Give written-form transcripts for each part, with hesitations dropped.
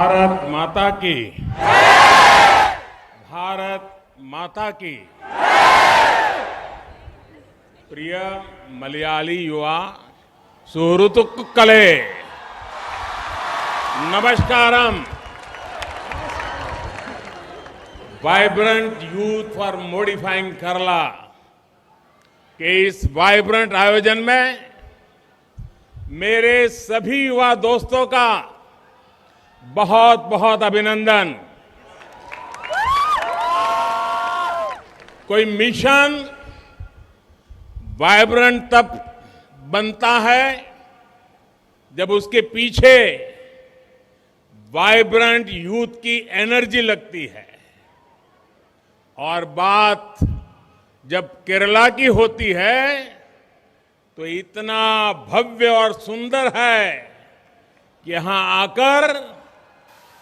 भारत माता की, भारत माता की। प्रिय मलयाली युवा सुहृतुक्कले, नमस्कारम। Vibrant youth for modifying Kerala के इस वाइब्रेंट आयोजन में मेरे सभी युवा दोस्तों का बहुत बहुत अभिनंदन। कोई मिशन वाइब्रेंट तब बनता है जब उसके पीछे वाइब्रेंट यूथ की एनर्जी लगती है। और बात जब केरला की होती है तो इतना भव्य और सुंदर है कि यहां आकर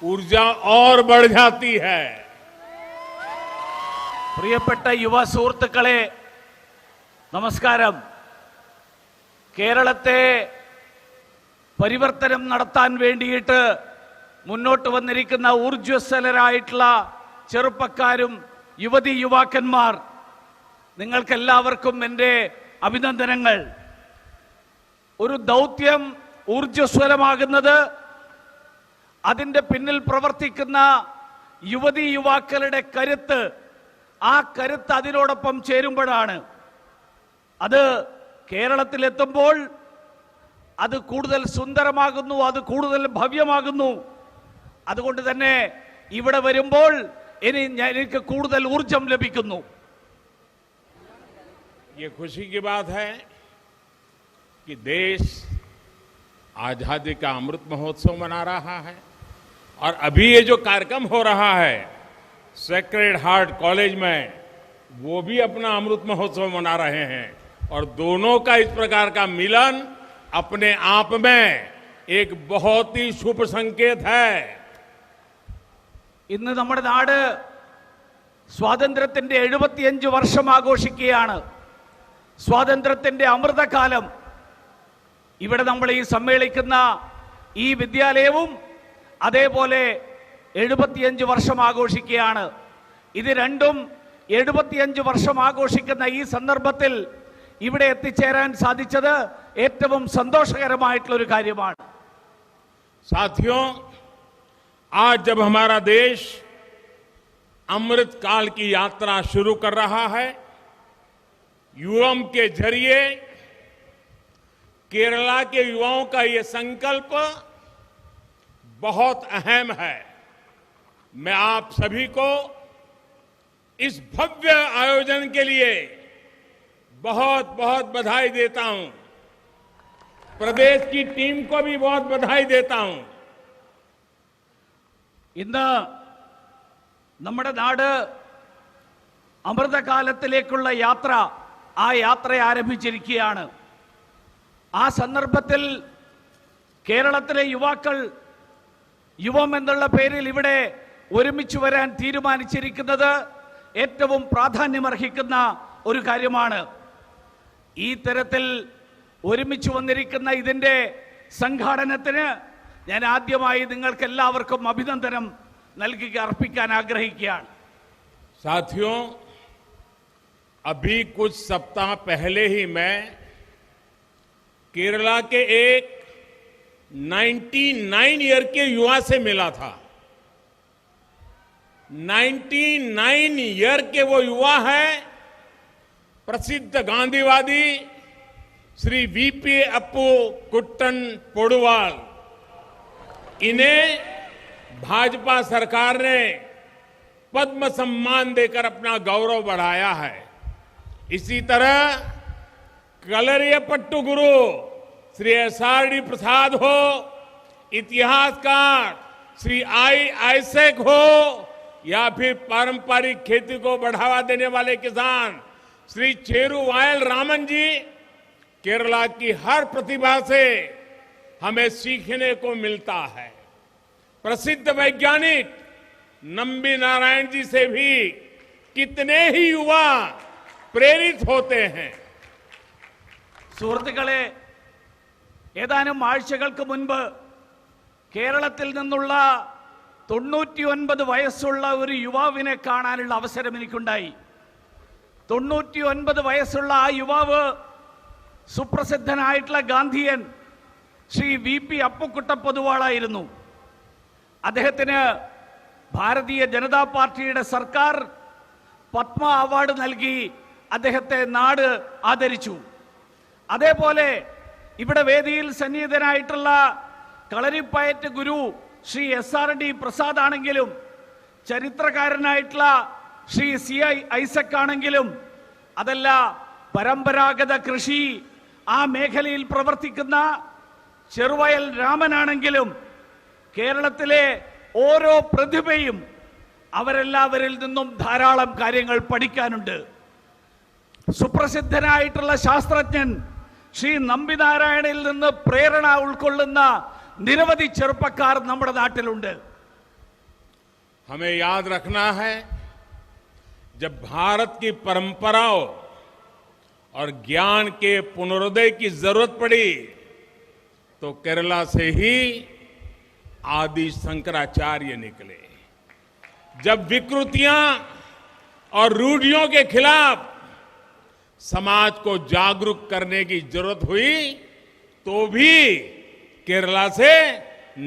ऊर्जा और बढ़ जाती है। പ്രിയപ്പെട്ട യുവ സുഹൃത്തുക്കളെ നമസ്കാരം. കേരളത്തെ പരിവർത്തനം നടത്താൻ വേണ്ടിയിട്ട് മുന്നോട്ട് വന്നിരിക്കുന്ന ഊർജ്ജസ്വലരായിട്ടുള്ള ചെറുപ്പക്കാരും യുവതി യുവാക്കന്മാർ, നിങ്ങൾക്കെല്ലാവർക്കും എൻ്റെ അഭിനന്ദനങ്ങൾ. ഒരു ദൗത്യം ഊർജ്ജസ്വലമാകുന്നത് അതിൻ്റെ പിന്നിൽ പ്രവർത്തിക്കുന്ന യുവതി യുവാക്കളുടെ കരുത്ത്, ആ കരുത്ത് അതിനോടൊപ്പം ചേരുമ്പോഴാണ്. അത് കേരളത്തിലെത്തുമ്പോൾ അത് കൂടുതൽ സുന്ദരമാകുന്നു, അത് കൂടുതൽ ഭവ്യമാകുന്നു. അതുകൊണ്ട് തന്നെ ഇവിടെ വരുമ്പോൾ എനിക്ക് കൂടുതൽ ഊർജം ലഭിക്കുന്നു. ये खुशी की बात है कि देश आजादी का अमृत महोत्सव मना रहा है और अभी ये जो कार्यक्रम हो रहा है सेक्रेड हार्ट कॉलेज में, वो भी अपना अमृत महोत्सव मना रहे हैं। और दोनों का इस प्रकार का मिलन अपने आप में एक बहुत ही शुभ संकेत है। ഇന്ന് നമ്മുടെ നാട് സ്വാതന്ത്ര്യത്തിന്റെ 75 വർഷം ആഘോഷിക്കുകയാണ്. സ്വാതന്ത്ര്യത്തിന്റെ അമൃതകാലം. ഇവിടെ നമ്മൾ ഈ സമ്മേളിക്കുന്ന ഈ വിദ്യാലയവും അതേപോലെ 75 വർഷം ആഘോഷിക്കുകയാണ്. ഇത് രണ്ടും 75 വർഷം ആഘോഷിക്കുന്ന ഈ സന്ദർഭത്തിൽ ഇവിടെ എത്തിച്ചേരാൻ സാധിച്ചത് ഏറ്റവും സന്തോഷകരമായിട്ടുള്ള ഒരു കാര്യമാണ്. साथियों, आज जब हमारा देश अमृत काल की यात्रा शुरू कर रहा है, युवम के जरिए केरला के युवाओं का ये संकल्प बहुत अहम है। मैं आप सभी को इस भव्य आयोजन के लिए बहुत बहुत बधाई देता हूं। प्रदेश की टीम को भी बहुत बधाई देता हूं। ഇന്ന് നമ്മുടെ നാട് അമൃതകാലത്തിലേക്കുള്ള യാത്ര, ആ യാത്ര ആരംഭിച്ചിരിക്കുകയാണ്. ആ സന്ദർഭത്തിൽ കേരളത്തിലെ യുവാക്കൾ യുവം എന്നുള്ള പേരിൽ ഇവിടെ ഒരുമിച്ച് വരാൻ തീരുമാനിച്ചിരിക്കുന്നത് ഏറ്റവും പ്രാധാന്യമർഹിക്കുന്ന ഒരു കാര്യമാണ്. ഈ തരത്തിൽ ഒരുമിച്ച് വന്നിരിക്കുന്ന ഇതിൻ്റെ സംഘാടനത്തിന് ഞാൻ ആദ്യമായി നിങ്ങൾക്ക് എല്ലാവർക്കും അഭിനന്ദനം अर्पिക്കാൻ ആഗ്രഹിക്കുകയാണ്. साथियों, अभी कुछ सप्ताह पहले ही मैं केरला के एक 99 ईयर के युवा से मिला था। 99 ईयर के वो युवा है प्रसिद्ध गांधीवादी श्री वीपी अप्पू कुट्टन पोडुवाल। इन्हें भाजपा सरकार ने पद्म सम्मान देकर अपना गौरव बढ़ाया है। इसी तरह कलरियपट्टू गुरु श्री एसआरडी प्रसाद हो, इतिहासकार श्री आई आइसेक हो, या फिर पारंपरिक खेती को बढ़ावा देने वाले किसान श्री चेरू वायल रामन जी, केरला की हर प्रतिभा से हमें सीखने को मिलता है। प्रसिद्ध वैज्ञानिक नंबी नारायण जी से भी कितने ही युवा प्रेरित होते हैं। സുഹൃത്തുക്കളെ, ഏതാനും ആഴ്ചകൾക്ക് മുൻപ് കേരളത്തിൽ നിന്നുള്ള 99 വയസ്സുള്ള ഒരു യുവാവിനെ കാണാനുള്ള അവസരം എനിക്കുണ്ടായി. 99 വയസ്സുള്ള ആ യുവാവ് സുപ്രസിദ്ധനായിട്ടുള്ള ഗാന്ധിയൻ ശ്രീ VP അപ്പുക്കുട്ട പൊതുവാളായിരുന്നു. അദ്ദേഹത്തിന് ഭാരതീയ ജനതാ പാർട്ടിയുടെ സർക്കാർ പത്മ അവാർഡ് നൽകി അദ്ദേഹത്തെ നാട് ആദരിച്ചു. അതേപോലെ ഇവിടെ വേദിയിൽ സന്നിഹിതനായിട്ടുള്ള കളരിപ്പയറ്റ് ഗുരു ശ്രീ SRD പ്രസാദ് ആണെങ്കിലും ചരിത്രകാരനായിട്ടുള്ള ശ്രീ CI ഐസക് ആണെങ്കിലും അതല്ല പരമ്പരാഗത കൃഷി ആ മേഖലയിൽ പ്രവർത്തിക്കുന്ന ചെറുവയൽ രാമനാണെങ്കിലും കേരളത്തിലെ ഓരോ പ്രതിഭയും അവരെല്ലാവരിൽ നിന്നും ധാരാളം കാര്യങ്ങൾ പഠിക്കാനുണ്ട്. സുപ്രസിദ്ധനായിട്ടുള്ള ശാസ്ത്രജ്ഞൻ ശ്രീ നമ്പിനാരായണനിൽ നിന്ന് പ്രേരണ ഉൾക്കൊള്ളുന്ന നിരവധി ചെറുപ്പക്കാർ നമ്മുടെ നാട്ടിലുണ്ട്. हमें याद रखना है, जब भारत की परंपराओं और ज्ञान के पुनरुदय की जरूरत पड़ी तो केरला से ही आदि शंकराचार्य निकले. जब विकृतियां और रूढ़ियों के खिलाफ समाज को जागरूक करने की जरूरत हुई तो भी केरला से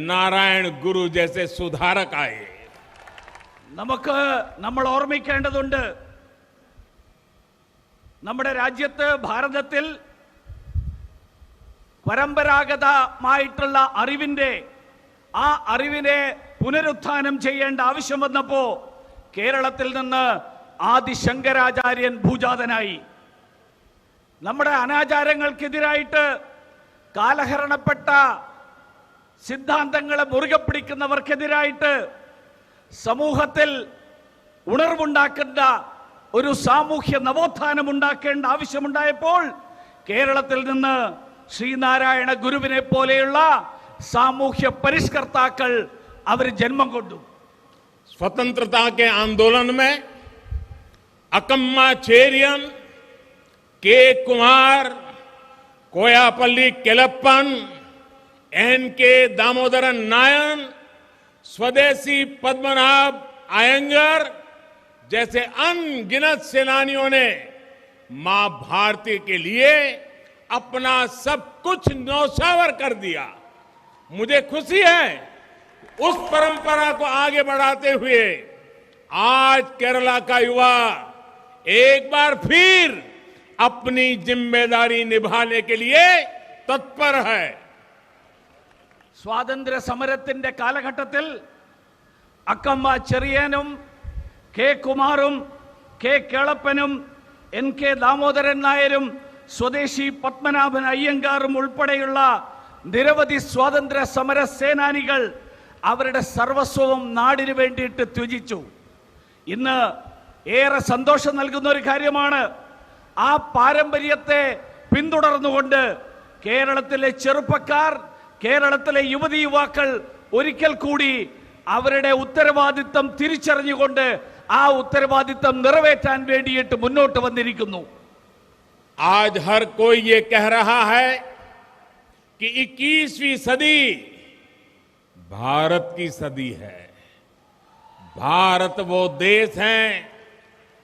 नारायण गुरु जैसे सुधारक आए. നമ്മൾ ഓർമ്മിക്കേണ്ടതുണ്ട്, നമ്മുടെ രാജ്യത്ത് ഭാരതത്തിൽ പരമ്പരാഗതമായിട്ടുള്ള ആ അറിവിനെ പുനരുത്ഥാനം ചെയ്യേണ്ട ആവശ്യം വന്നപ്പോ കേരളത്തിൽ നിന്ന് ആദി ശങ്കരാചാര്യൻ ഭൂജാതനായി. നമ്മുടെ അനാചാരങ്ങൾക്കെതിരായിട്ട് കാലഹരണപ്പെട്ട സിദ്ധാന്തങ്ങളെ മുറുകെ പിടിക്കുന്നവർക്കെതിരായിട്ട് സമൂഹത്തിൽ ഉണർവുണ്ടാക്കേണ്ട ഒരു സാമൂഹ്യ നവോത്ഥാനം ഉണ്ടാക്കേണ്ട ആവശ്യമുണ്ടായപ്പോൾ കേരളത്തിൽ നിന്ന് ശ്രീനാരായണ ഗുരുവിനെ പോലെയുള്ള സാമൂഹ്യ പരിഷ്കർത്താക്കൾ അവർ ജന്മം കൊണ്ടു. स्वतंत्रता के आंदोलन में अकम्मा चेरियन, के कुमार, कोयापल्ली केलप्पन, NK दामोदरन नायन, स्वदेशी पद्मनाभ अयंगर जैसे अनगिनत सेनानियों ने मां भारती के लिए अपना सब कुछ न्यौछावर कर दिया. मुझे खुशी है उस परंपरा को आगे बढ़ाते हुए आज केरला का युवा एक बार फिर अपनी जिम्मेदारी निभाने के लिए तत्पर है. സ്വാതന്ത്ര്യ സമരത്തിന്റെ കാലഘട്ടത്തിൽ അക്കമ്മ ചെറിയനും കെ കുമാറും കെ കേളപ്പനും NK ദാമോദരൻ നായരും സ്വദേശി പത്മനാഭൻ അയ്യങ്കാറും ഉൾപ്പെടെയുള്ള നിരവധി സ്വാതന്ത്ര്യ സമര സേനാനികൾ അവരുടെ സർവസ്വവും നാടിനു വേണ്ടിയിട്ട് ത്യജിച്ചു. ഇന്ന് ഏറെ സന്തോഷം നൽകുന്ന ഒരു കാര്യമാണ്, ആ പാരമ്പര്യത്തെ പിന്തുടർന്നുകൊണ്ട് കേരളത്തിലെ ചെറുപ്പക്കാർ, കേരളത്തിലെ യുവതി യുവാക്കൾ ഒരിക്കൽ കൂടി അവരുടെ ഉത്തരവാദിത്തം തിരിച്ചറിഞ്ഞുകൊണ്ട് ആ ഉത്തരവാദിത്തം നിറവേറ്റാൻ വേണ്ടിയിട്ട് മുന്നോട്ട് വന്നിരിക്കുന്നു. आज हर कोई ये कह रहा है कि 21वीं सदी भारत की सदी है. भारत वो देश है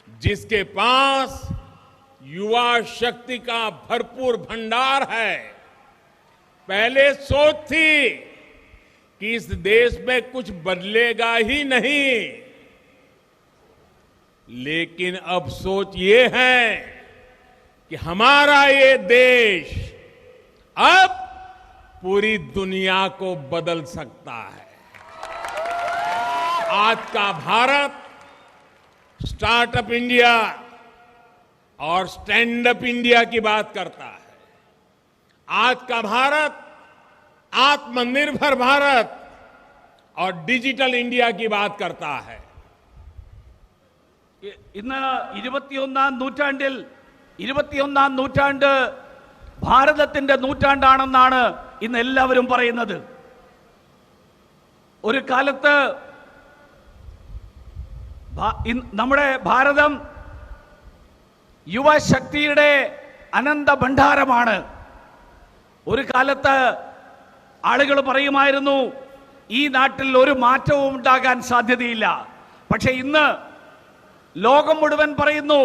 जिसके पास युवा शक्ति का भरपूर भंडार है. पहले सोच थी कि इस देश में कुछ बदलेगा ही नहीं, लेकिन अब सोच ये है कि हमारा ये देश अब पूरी दुनिया को बदल सकता है. आज का भारत स्टार्टअप इंडिया और स्टैंड अप इंडिया की बात करता है. आज का भारत आत्मनिर्भर भारत और डिजिटल इंडिया की बात करता है. ഇന്ന് 21ാം നൂറ്റാണ്ട് ഭാരതത്തിന്റെ നൂറ്റാണ്ടാണെന്നാണ് ഇന്ന് എല്ലാവരും പറയുന്നത്. ഒരു കാലത്ത് നമ്മുടെ ഭാരതം യുവശക്തിയുടെ അനന്ത ഭണ്ഡാരമാണ്. ഒരു കാലത്ത് ആളുകൾ പറയുമായിരുന്നു, ഈ നാട്ടിൽ ഒരു മാറ്റവും ഉണ്ടാകാൻ സാധ്യതയില്ല. പക്ഷെ ഇന്ന് ലോകം മുഴുവൻ പറയുന്നു,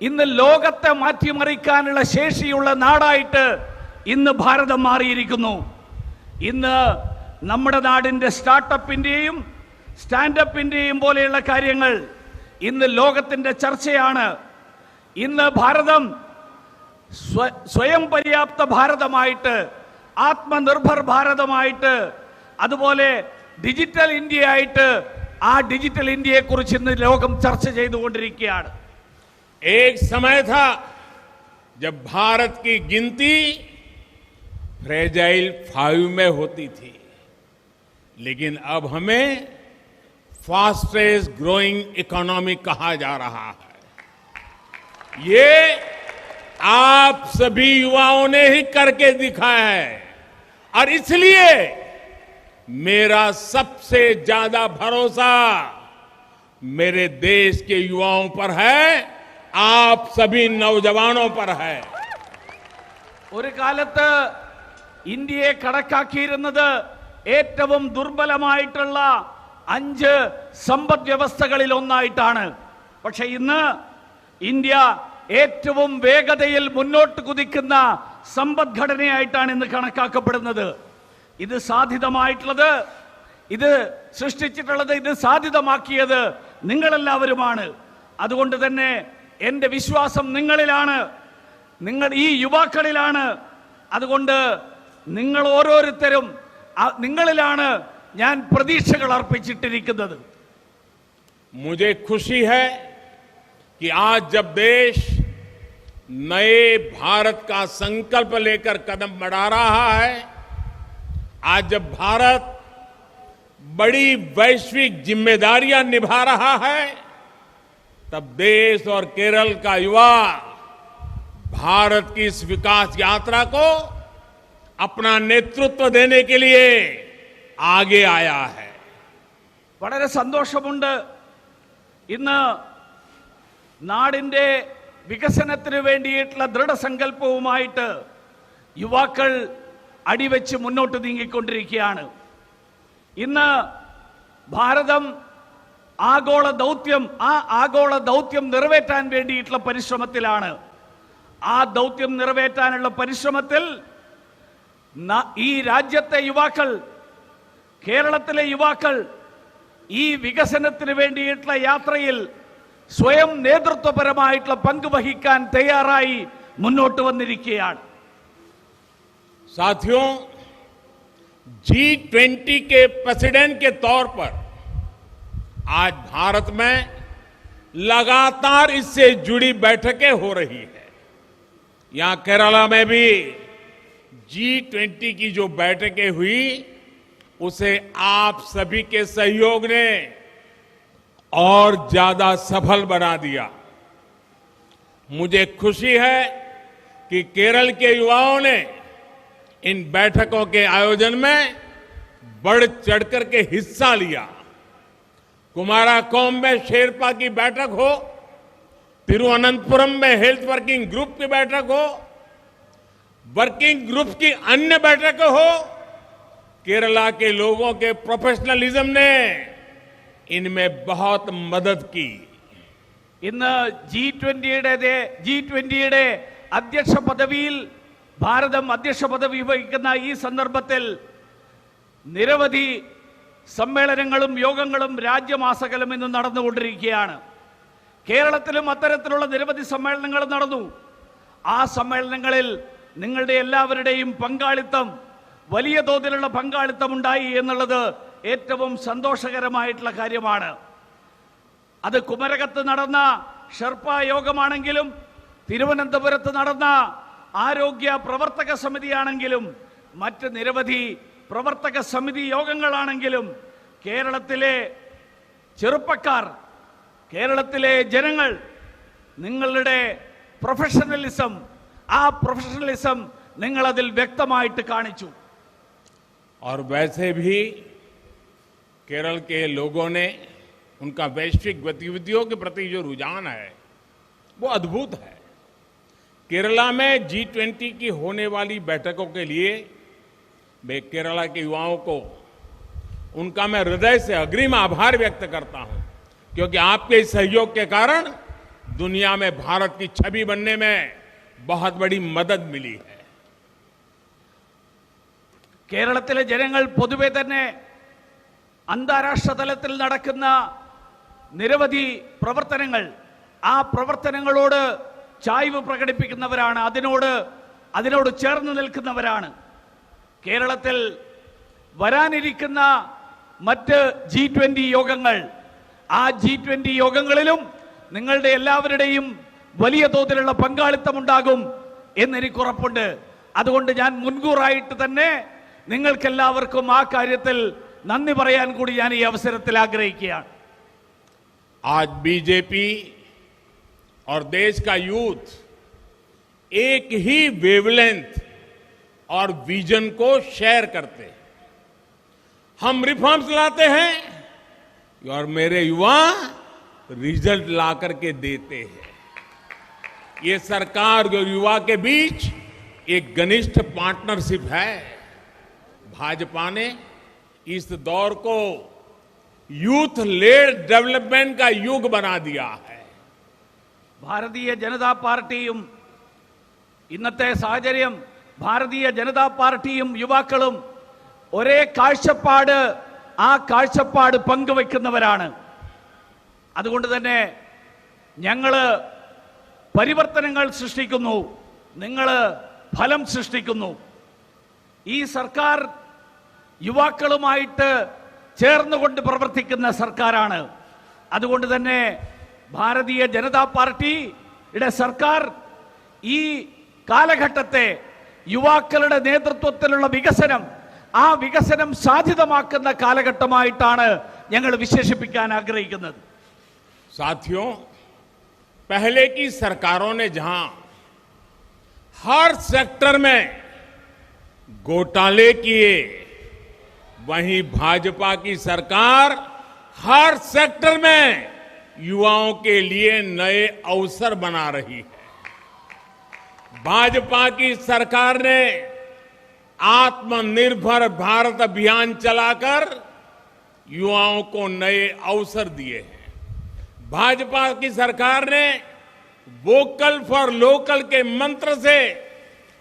ഇന്ന് ലോകത്തെ മാറ്റിമറിക്കാനുള്ള ശേഷിയുള്ള നാടായിട്ട് ഇന്ന് ഭാരതം മാറിയിരിക്കുന്നു. ഇന്ന് നമ്മുടെ നാടിന്റെ സ്റ്റാർട്ടപ്പിന്റെയും സ്റ്റാൻഡപ്പിന്റെയും പോലെയുള്ള കാര്യങ്ങൾ ഇന്ന് ലോകത്തിന്റെ ചർച്ചയാണ്. ഇന്ന് ഭാരതം സ്വയം പര്യാപ്ത ഭാരതമായിട്ട്, ആത്മനിർഭർ ഭാരതമായിട്ട്, അതുപോലെ ഡിജിറ്റൽ ഇന്ത്യ ആയിട്ട്, ആ ഡിജിറ്റൽ ഇന്ത്യയെ കുറിച്ച് ഇന്ന് ലോകം ചർച്ച ചെയ്തുകൊണ്ടിരിക്കുകയാണ്. एक समय था जब भारत की गिनती फ्रेजाइल 5 में होती थी, लेकिन अब हमें फास्टेस्ट ग्रोइंग इकोनॉमी कहा जा रहा है. ये आप सभी युवाओं ने ही करके दिखाया है, और इसलिए मेरा सबसे ज्यादा भरोसा मेरे देश के युवाओं पर है, आप सभी नौजवानों पर है. ഒരു കാലത്ത് ഇന്ത്യയെ കണക്കാക്കിയിരുന്നത് ഏറ്റവും ദുർബലമായിട്ടുള്ള 5 സമ്പദ് വ്യവസ്ഥകളിൽ ഒന്നായിട്ടാണ്. പക്ഷെ ഇന്ന് ഇന്ത്യ ഏറ്റവും വേഗതയിൽ മുന്നോട്ട് കുതിക്കുന്ന സമ്പദ്ഘടനയായിട്ടാണ് ഇന്ന് കണക്കാക്കപ്പെടുന്നത്. ഇത് സാധ്യതമായിട്ടുള്ളത്, ഇത് സൃഷ്ടിച്ചിട്ടുള്ളത്, ഇത് സാധ്യതമാക്കിയത് നിങ്ങളെല്ലാവരുമാണ്. അതുകൊണ്ട് തന്നെ എന്റെ വിശ്വാസം നിങ്ങളിലാണ്, നിങ്ങൾ ഈ യുവാക്കളിലാണ്. അതുകൊണ്ട് നിങ്ങൾ ഓരോരുത്തരും നിങ്ങളിലാണ് ഞാൻ പ്രതീക്ഷകൾ അർപ്പിച്ചിട്ടിരിക്കുന്നത്. मुझे खुशी है कि आज जब देश नए भारत का संकल्प लेकर कदम बढ़ा रहा है, आज जब भारत बड़ी वैश्विक जिम्मेदारियां निभा रहा है, तब देश और केरल का युवा भारत की इस विकास यात्रा को अपना नेतृत्व देने के लिए आगे आया है. വളരെ സന്തോഷമുണ്ട്. ഇന്ന് നാടിന്റെ വികസനത്തിന് വേണ്ടിയിട്ടുള്ള ദൃഢസങ്കല്പവുമായിട്ട് യുവാക്കൾ അടിവെച്ച് മുന്നോട്ട് നീങ്ങിക്കൊണ്ടിരിക്കുകയാണ്. ഇന്ന് ഭാരതം ആഗോള ദൗത്യം നിറവേറ്റാൻ വേണ്ടിയിട്ടുള്ള പരിശ്രമത്തിലാണ്. ആ ദൗത്യം നിറവേറ്റാനുള്ള പരിശ്രമത്തിൽ ഈ രാജ്യത്തെ യുവാക്കൾ, കേരളത്തിലെ യുവാക്കൾ ഈ വികസനത്തിന് വേണ്ടിയിട്ടുള്ള യാത്രയിൽ സ്വയം നേതൃത്വപരമായിട്ടുള്ള പങ്ക് വഹിക്കാൻ തയ്യാറായി മുന്നോട്ട് വന്നിരിക്കുകയാണ്. साथियों, G20 के प्रेसिडेंट के तौर पर आज भारत में लगातार इससे जुड़ी बैठकें हो रही है. यहां केरला में भी G20 की जो बैठकें हुई, उसे आप सभी के सहयोग ने और ज्यादा सफल बना दिया. मुझे खुशी है कि केरल के युवाओं ने इन बैठकों के आयोजन में बढ़ चढ़कर के हिस्सा लिया. कुमाराकोम में शेरपा की बैठक हो, तिरुवनंतपुरम में हेल्थ वर्किंग ग्रुप की बैठक हो, वर्किंग ग्रुप की अन्य बैठकें हो, केरला के लोगों के प्रोफेशनलिज्म ने इनमें बहुत मदद की. ഇന്ന് G20യുടെ അധ്യക്ഷ പദവിയിൽ ഭാരതം അധ്യക്ഷ പദവി വഹിക്കുന്ന ഈ സന്ദർഭത്തിൽ നിരവധി സമ്മേളനങ്ങളും യോഗങ്ങളും രാജ്യമാസകലം ഇന്ന് നടന്നുകൊണ്ടിരിക്കുകയാണ്. കേരളത്തിലും അത്തരത്തിലുള്ള നിരവധി സമ്മേളനങ്ങൾ നടന്നു. ആ സമ്മേളനങ്ങളിൽ നിങ്ങളുടെ എല്ലാവരുടെയും പങ്കാളിത്തം, വലിയ തോതിലുള്ള പങ്കാളിത്തം ഉണ്ടായി എന്നുള്ളത് ഏറ്റവും സന്തോഷകരമായിട്ടുള്ള കാര്യമാണ്. അത് കുമരകത്ത് നടന്ന ഷെർപ്പ യോഗമാണെങ്കിലും, തിരുവനന്തപുരത്ത് നടന്ന ആരോഗ്യ പ്രവർത്തക സമിതിയാണെങ്കിലും, മറ്റ് നിരവധി പ്രവർത്തക സമിതി യോഗങ്ങളാണെങ്കിലും, കേരളത്തിലെ ചെറുപ്പക്കാർ, കേരളത്തിലെ ജനങ്ങൾ നിങ്ങളുടെ പ്രൊഫഷണലിസം, ആ പ്രൊഫഷണലിസം നിങ്ങൾ അതിൽ വ്യക്തമായിട്ട് കാണിച്ചു. और वैसे भी केरल के लोगों ने, उनका वैश्विक गतिविधियों के प्रति जो रुझान है वो अद्भुत है. केरला में G20 की होने वाली बैठकों के लिए मैं केरला के युवाओं को उनका मैं हृदय से अग्रिम आभार व्यक्त करता हूं, क्योंकि आपके इस सहयोग के कारण दुनिया में भारत की छवि बनने में बहुत बड़ी मदद मिली है। കേരളത്തിലെ ജനങ്ങൾ പൊതുവെ തന്നെ അന്താരാഷ്ട്ര തലത്തിൽ നടക്കുന്ന നിരവധി പ്രവർത്തനങ്ങൾ, ആ പ്രവർത്തനങ്ങളോട് ചായ്വ് പ്രകടിപ്പിക്കുന്നവരാണ്, അതിനോട് ചേർന്ന് നിൽക്കുന്നവരാണ്. കേരളത്തിൽ വരാനിരിക്കുന്ന മറ്റ് G20 യോഗങ്ങൾ, ആ G20 യോഗങ്ങളിലും നിങ്ങളുടെ എല്ലാവരുടെയും വലിയ തോതിലുള്ള പങ്കാളിത്തം ഉണ്ടാകും എന്നെനിക്ക് ഉറപ്പുണ്ട്. അതുകൊണ്ട് ഞാൻ മുൻകൂറായിട്ട് തന്നെ നിങ്ങൾക്കെല്ലാവർക്കും ആ കാര്യത്തിൽ നന്ദി പറയാൻ കൂടി ഞാൻ ഈ അവസരത്തിൽ ആഗ്രഹിക്കുകയാണ്. आज बीजेपी और देश का यूथ एक ही वेवलेंथ और विजन को शेयर करते हैं। हम रिफॉर्म्स लाते हैं और मेरे युवा रिजल्ट ला करके देते हैं। ये सरकार और युवा के बीच एक घनिष्ठ पार्टनरशिप है। भाजपा ने इस दौर को യൂത്ത് ലേഡ് ഡെവലപ്മെന്റ് का युग बना दिया है. ഭാരതീയ ജനതാ പാർട്ടിയും ഇന്നത്തെ സാഹചര്യം, ഭാരതീയ ജനതാ പാർട്ടിയും യുവാക്കളും ഒരേ കാഴ്ചപ്പാട്, ആ കാഴ്ചപ്പാട് പങ്കുവെക്കുന്നവരാണ്. അതുകൊണ്ട് തന്നെ ഞങ്ങൾ പരിവർത്തനങ്ങൾ സൃഷ്ടിക്കുന്നു, നിങ്ങൾ ഫലം സൃഷ്ടിക്കുന്നു. ഈ സർക്കാർ യുവാക്കളുമായിട്ട് ചേർന്നുകൊണ്ട് പ്രവർത്തിക്കുന്ന സർക്കാരാണ്. അതുകൊണ്ട് തന്നെ ഭാരതീയ ജനതാ പാർട്ടിയുടെ സർക്കാർ ഈ കാലഘട്ടത്തെ യുവാക്കളുടെ നേതൃത്വത്തിലുള്ള വികസനം, ആ വികസനം സാധ്യതമാക്കുന്ന കാലഘട്ടമായിട്ടാണ് ഞങ്ങൾ വിശേഷിപ്പിക്കാൻ ആഗ്രഹിക്കുന്നത്. साथियों, पहले की सरकारों ने जहां हर सेक्टर में घोटाले किए, वहीं भाजपा की सरकार हर सेक्टर में युवाओं के लिए नए अवसर बना रही है. भाजपा की सरकार ने आत्मनिर्भर भारत अभियान चलाकर युवाओं को नए अवसर दिए हैं. भाजपा की सरकार ने वोकल फॉर लोकल के मंत्र से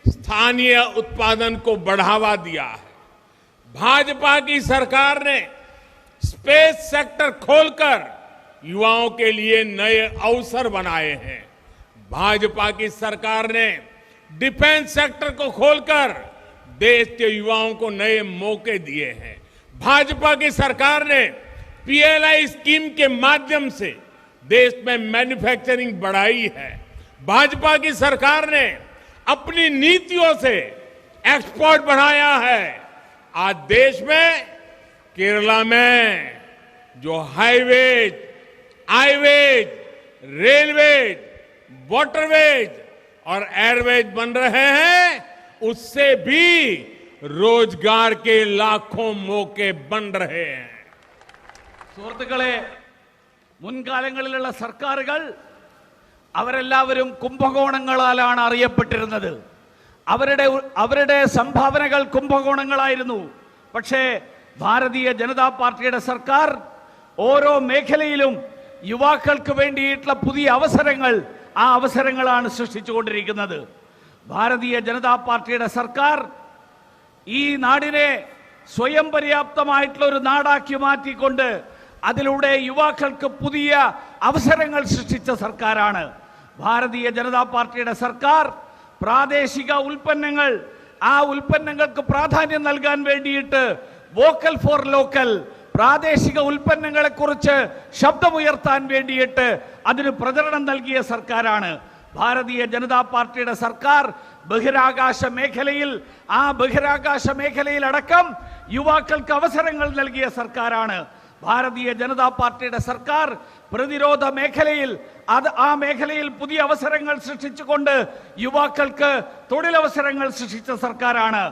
स्थानीय उत्पादन को बढ़ावा दिया है. भाजपा की सरकार ने स्पेस सेक्टर खोलकर युवाओं के लिए नए अवसर बनाए हैं. भाजपा की सरकार ने डिफेंस सेक्टर को खोलकर देश के युवाओं को नए मौके दिए हैं. भाजपा की सरकार ने PLI स्कीम के माध्यम से देश में मैन्युफैक्चरिंग बढ़ाई है. भाजपा की सरकार ने अपनी नीतियों से एक्सपोर्ट बढ़ाया है. आज देश में केरला में जो हाईवेज, आईवेज, रेलवेज, वाटरवेज और एयरवेज बन रहे हैं, उससे भी रोजगार के लाखों मौके बन रहे हैं. സുഹൃത്തുക്കളെ, മുൻകാലങ്ങളിലുള്ള സർക്കാരുകൾ അവരെല്ലാവരും കുംഭകോണങ്ങളാലാണ് അറിയപ്പെട്ടിരുന്നത്. അവരുടെ സംഭാവനകൾ കുംഭകോണങ്ങളായിരുന്നു. പക്ഷേ ഭാരതീയ ജനതാ പാർട്ടിയുടെ സർക്കാർ ഓരോ മേഖലയിലും യുവാക്കൾക്ക് വേണ്ടിയിട്ടുള്ള പുതിയ അവസരങ്ങൾ, ആ അവസരങ്ങളാണ് സൃഷ്ടിച്ചുകൊണ്ടിരിക്കുന്നത്. ഭാരതീയ ജനതാ പാർട്ടിയുടെ സർക്കാർ ഈ നാടിനെ സ്വയം പര്യാപ്തമായിട്ടുള്ള ഒരു നാടാക്കി മാറ്റിക്കൊണ്ട് അതിലൂടെ യുവാക്കൾക്ക് പുതിയ അവസരങ്ങൾ സൃഷ്ടിച്ച സർക്കാരാണ്. ഭാരതീയ ജനതാ പാർട്ടിയുടെ സർക്കാർ പ്രാദേശിക ഉൽപ്പന്നങ്ങൾ, ആ ഉൽപ്പന്നങ്ങൾക്ക് പ്രാധാന്യം നൽകാൻ വേണ്ടിയിട്ട് വോക്കൽ ഫോർ ലോക്കൽ, പ്രാദേശിക ഉൽപ്പന്നങ്ങളെ കുറിച്ച് ശബ്ദമുയർത്താൻ വേണ്ടിയിട്ട് അതിന് പ്രചരണം നൽകിയ സർക്കാരാണ്. ഭാരതീയ ജനതാ പാർട്ടിയുടെ സർക്കാർ ബഹിരാകാശ മേഖലയിൽ, ആ ബഹിരാകാശ മേഖലയിൽ അടക്കം യുവാക്കൾക്ക് അവസരങ്ങൾ നൽകിയ സർക്കാരാണ്. ഭാരതീയ ജനതാ പാർട്ടിയുടെ സർക്കാർ പ്രതിരോധ മേഖലയിൽ, ആ മേഖലയിൽ പുതിയ അവസരങ്ങൾ സൃഷ്ടിച്ചുകൊണ്ട് യുവാക്കൾക്ക് തൊഴിലവസരങ്ങൾ സൃഷ്ടിച്ച സർക്കാരാണ്.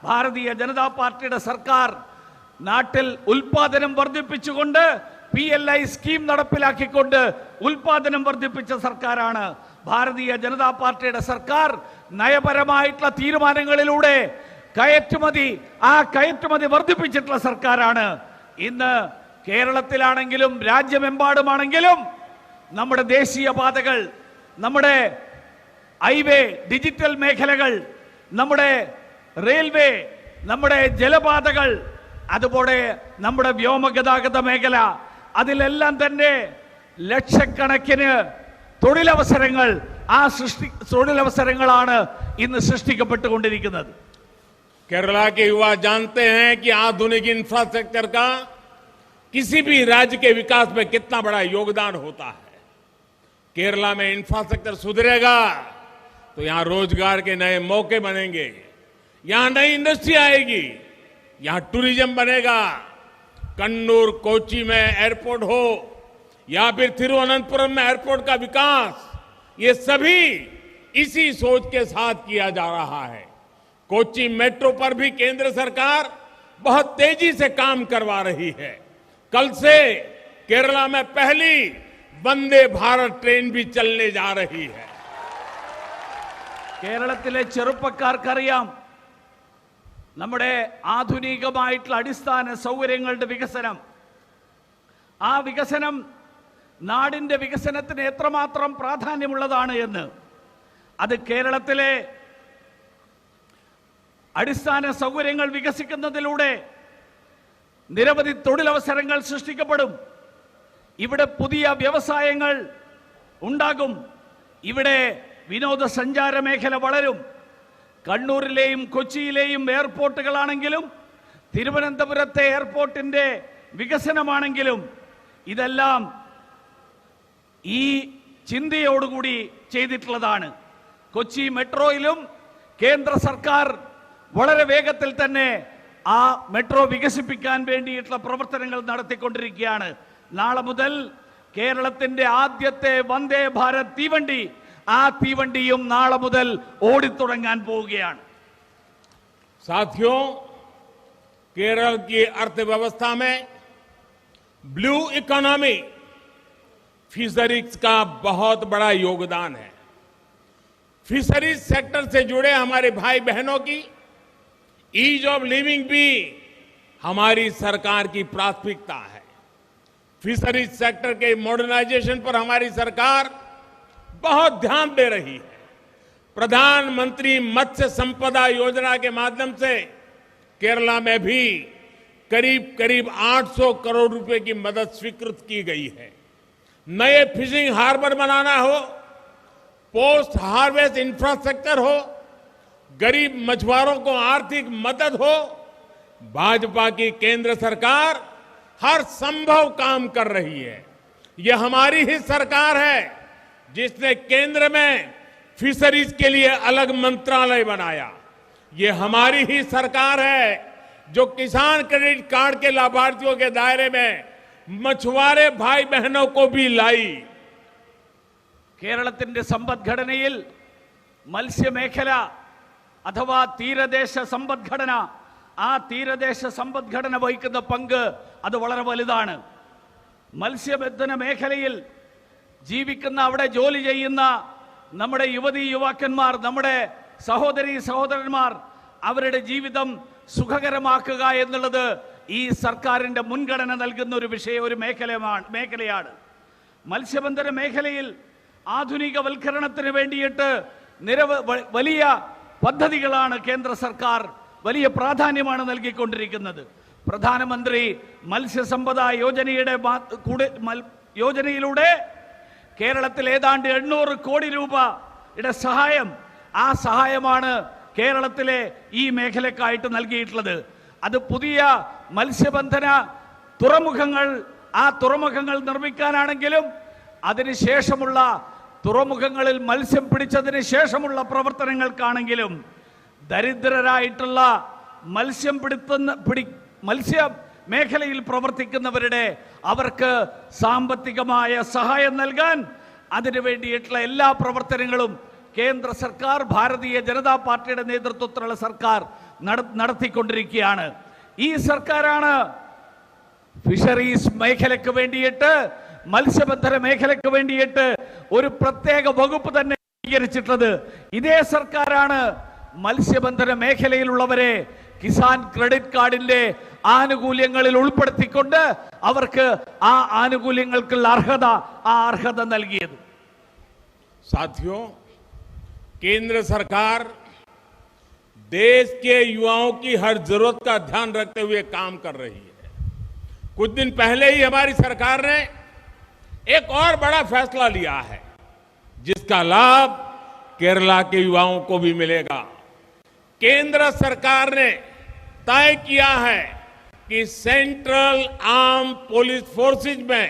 ഭാരതീയ ജനതാ പാർട്ടിയുടെ സർക്കാർ നാട്ടിൽ ഉൽപാദനം വർദ്ധിപ്പിച്ചുകൊണ്ട് PLI സ്കീം നടപ്പിലാക്കിക്കൊണ്ട് ഉൽപാദനം വർദ്ധിപ്പിച്ച സർക്കാരാണ്. ഭാരതീയ ജനതാ പാർട്ടിയുടെ സർക്കാർ നയപരമായിട്ടുള്ള തീരുമാനങ്ങളിലൂടെ കയറ്റുമതി വർദ്ധിപ്പിച്ചിട്ടുള്ള സർക്കാരാണ്. ഇന്ന് കേരളത്തിലാണെങ്കിലും രാജ്യമെമ്പാടുമാണെങ്കിലും നമ്മുടെ ദേശീയ പാതകൾ, നമ്മുടെ ഹൈവേ, ഡിജിറ്റൽ മേഖലകൾ, നമ്മുടെ റെയിൽവേ, നമ്മുടെ ജലപാതകൾ, അതുപോലെ നമ്മുടെ വ്യോമഗതാഗത മേഖല, അതിലെല്ലാം തന്നെ ലക്ഷക്കണക്കിന് തൊഴിലവസരങ്ങൾ, തൊഴിലവസരങ്ങളാണ് ഇന്ന് സൃഷ്ടിക്കപ്പെട്ടുകൊണ്ടിരിക്കുന്നത്. केरला के युवा जानते हैं कि आधुनिक इंफ्रास्ट्रक्चर का किसी भी राज्य के विकास में कितना बड़ा योगदान होता है। केरला में इंफ्रास्ट्रक्चर सुधरेगा तो यहां रोजगार के नए मौके बनेंगे, यहां नई इंडस्ट्री आएगी, यहां टूरिज्म बनेगा। कन्नूर, कोच्चि में एयरपोर्ट हो या फिर तिरुवनंतपुरम में एयरपोर्ट का विकास, ये सभी इसी सोच के साथ किया जा रहा है। कोच्चि मेट्रो पर भी केंद्र सरकार बहुत तेजी से काम करवा रही है। कल से केरला में पहली वंदे भारत ट्रेन भी चलने जा रही है। കേരളത്തിലെ ചെറുപ്പക്കാർക്കറിയാം നമ്മുടെ ആധുനികമായിട്ടുള്ള അടിസ്ഥാന സൗകര്യങ്ങളുടെ വികസനം, ആ വികസനം നാടിന്റെ വികസനത്തിന് എത്രമാത്രം പ്രാധാന്യമുള്ളതാണ് എന്ന്. അത് കേരളത്തിലെ അടിസ്ഥാന സൗകര്യങ്ങൾ വികസിക്കുന്നതിലൂടെ നിരവധി തൊഴിലവസരങ്ങൾ സൃഷ്ടിക്കപ്പെടും. ഇവിടെ പുതിയ വ്യവസായങ്ങൾ ഉണ്ടാകും. ഇവിടെ വിനോദസഞ്ചാര മേഖല വളരും. കണ്ണൂരിലെയും കൊച്ചിയിലെയും എയർപോർട്ടുകളാണെങ്കിലും തിരുവനന്തപുരത്തെ എയർപോർട്ടിന്റെ വികസനമാണെങ്കിലും ഇതെല്ലാം ഈ ചിന്തയോടുകൂടി ചെയ്തിട്ടുള്ളതാണ്. കൊച്ചി മെട്രോയിലും കേന്ദ്ര സർക്കാർ വളരെ വേഗത്തിൽ തന്നെ ആ മെട്രോ വികസിപ്പിക്കാൻ വേണ്ടിയിട്ടുള്ള പ്രവർത്തനങ്ങൾ നടത്തിക്കൊണ്ടിരിക്കുകയാണ്. നാളെ മുതൽ കേരളത്തിന്റെ ആദ്യത്തെ വന്ദേ ഭാരത് തീവണ്ടി, ആ തീവണ്ടിയും നാളെ മുതൽ ഓടിത്തുടങ്ങാൻ പോവുകയാണ്. साथियों, केरल की अर्थव्यवस्था में ब्लू इकोनॉमी, फिशरीज का बहुत बड़ा योगदान है। फिशरीज सेक्टर से जुड़े हमारे भाई बहनों की ईज ऑफ लिविंग भी हमारी सरकार की प्राथमिकता है। फिशरीज सेक्टर के मॉडर्नाइजेशन पर हमारी सरकार बहुत ध्यान दे रही है। प्रधानमंत्री मत्स्य संपदा योजना के माध्यम से केरला में भी करीब करीब 800 करोड़ रुपए की मदद स्वीकृत की गई है। नए फिशिंग हार्बर बनाना हो, पोस्ट हार्वेस्ट इंफ्रास्ट्रक्चर हो, गरीब मछुआरों को आर्थिक मदद हो, भाजपा की केंद्र सरकार हर संभव काम कर रही है। यह हमारी ही सरकार है जिसने केंद्र में फिशरीज के लिए अलग मंत्रालय बनाया। ये हमारी ही सरकार है जो किसान क्रेडिट कार्ड के लाभार्थियों के दायरे में मछुआरे भाई बहनों को भी लाई। കേരളത്തിന്റെ സമ്പദ്ഘടനയിൽ മത്സ്യമേഖല അഥവാ തീരദേശ സമ്പദ്ഘടന, ആ തീരദേശ സമ്പദ്ഘടന വഹിക്കുന്ന പങ്ക് അത് വളരെ വലുതാണ്. മത്സ്യബന്ധന മേഖലയിൽ ജീവിക്കുന്ന, അവിടെ ജോലി ചെയ്യുന്ന നമ്മുടെ യുവതീ യുവാക്കന്മാർ, നമ്മുടെ സഹോദരീ സഹോദരന്മാർ, അവരുടെ ജീവിതം സുഖകരമാക്കുക എന്നുള്ളത് ഈ സർക്കാരിന്റെ മുൻഗണന നൽകുന്ന ഒരു മേഖലയാണ്. മത്സ്യബന്ധന മേഖലയിൽ ആധുനികവൽക്കരണത്തിന് വേണ്ടിയിട്ട് വലിയ പദ്ധതികളാണ് കേന്ദ്ര സർക്കാർ, വലിയ പ്രാധാന്യമാണ് നൽകിക്കൊണ്ടിരിക്കുന്നത്. പ്രധാനമന്ത്രി മത്സ്യസമ്പദ യോജനയിലൂടെ കേരളത്തിൽ ഏതാണ്ട് 800 കോടി രൂപയുടെ സഹായം, ആ സഹായമാണ് കേരളത്തിലെ ഈ മേഖലക്കായിട്ട് നൽകിയിട്ടുള്ളത്. അത് പുതിയ മത്സ്യബന്ധന തുറമുഖങ്ങൾ, ആ തുറമുഖങ്ങൾ നിർമ്മിക്കാനാണെങ്കിലും അതിനുശേഷമുള്ള തുറമുഖങ്ങളിൽ മത്സ്യം പിടിച്ചതിന് ശേഷമുള്ള പ്രവർത്തനങ്ങൾക്കാണെങ്കിലും ദരിദ്രരായിട്ടുള്ള മത്സ്യ മേഖലയിൽ പ്രവർത്തിക്കുന്നവരുടെ അവർക്ക് സാമ്പത്തികമായ സഹായം നൽകാൻ അതിനു വേണ്ടിയിട്ടുള്ള എല്ലാ പ്രവർത്തനങ്ങളും കേന്ദ്ര സർക്കാർ, ഭാരതീയ ജനതാ പാർട്ടിയുടെ നേതൃത്വത്തിലുള്ള സർക്കാർ നടത്തിക്കൊണ്ടിരിക്കുകയാണ്. ഈ സർക്കാരാണ് ഫിഷറീസ് മേഖലയ്ക്ക് വേണ്ടിയിട്ട്, മത്സ്യബന്ധന മേഖലയ്ക്ക് വേണ്ടിയിട്ട് ഒരു പ്രത്യേക വകുപ്പ് തന്നെ രൂപീകരിച്ചിട്ടുള്ളത്. ഇതേ സർക്കാരാണ് മത്സ്യബന്ധന മേഖലയിലുള്ളവരെ കിസാൻ ക്രെഡിറ്റ് കാർഡിന്റെ ആനുകൂല്യങ്ങളിൽ ഉൾപ്പെടുത്തിക്കൊണ്ട് അവർക്ക് ആ ആനുകൂല്യങ്ങൾക്കുള്ള അർഹത നൽകിയത്. साथियों, केंद्र सरकार देश के युवाओं की हर जरूरत का ध्यान रखते हुए काम कर रही है. कुछ दिन पहले ही हमारी सरकार ने एक और बड़ा फैसला लिया है जिसका लाभ केरला के युवाओं को भी मिलेगा. केंद्र सरकार ने तय किया है कि सेंट्रल आर्म पुलिस फोर्सेज में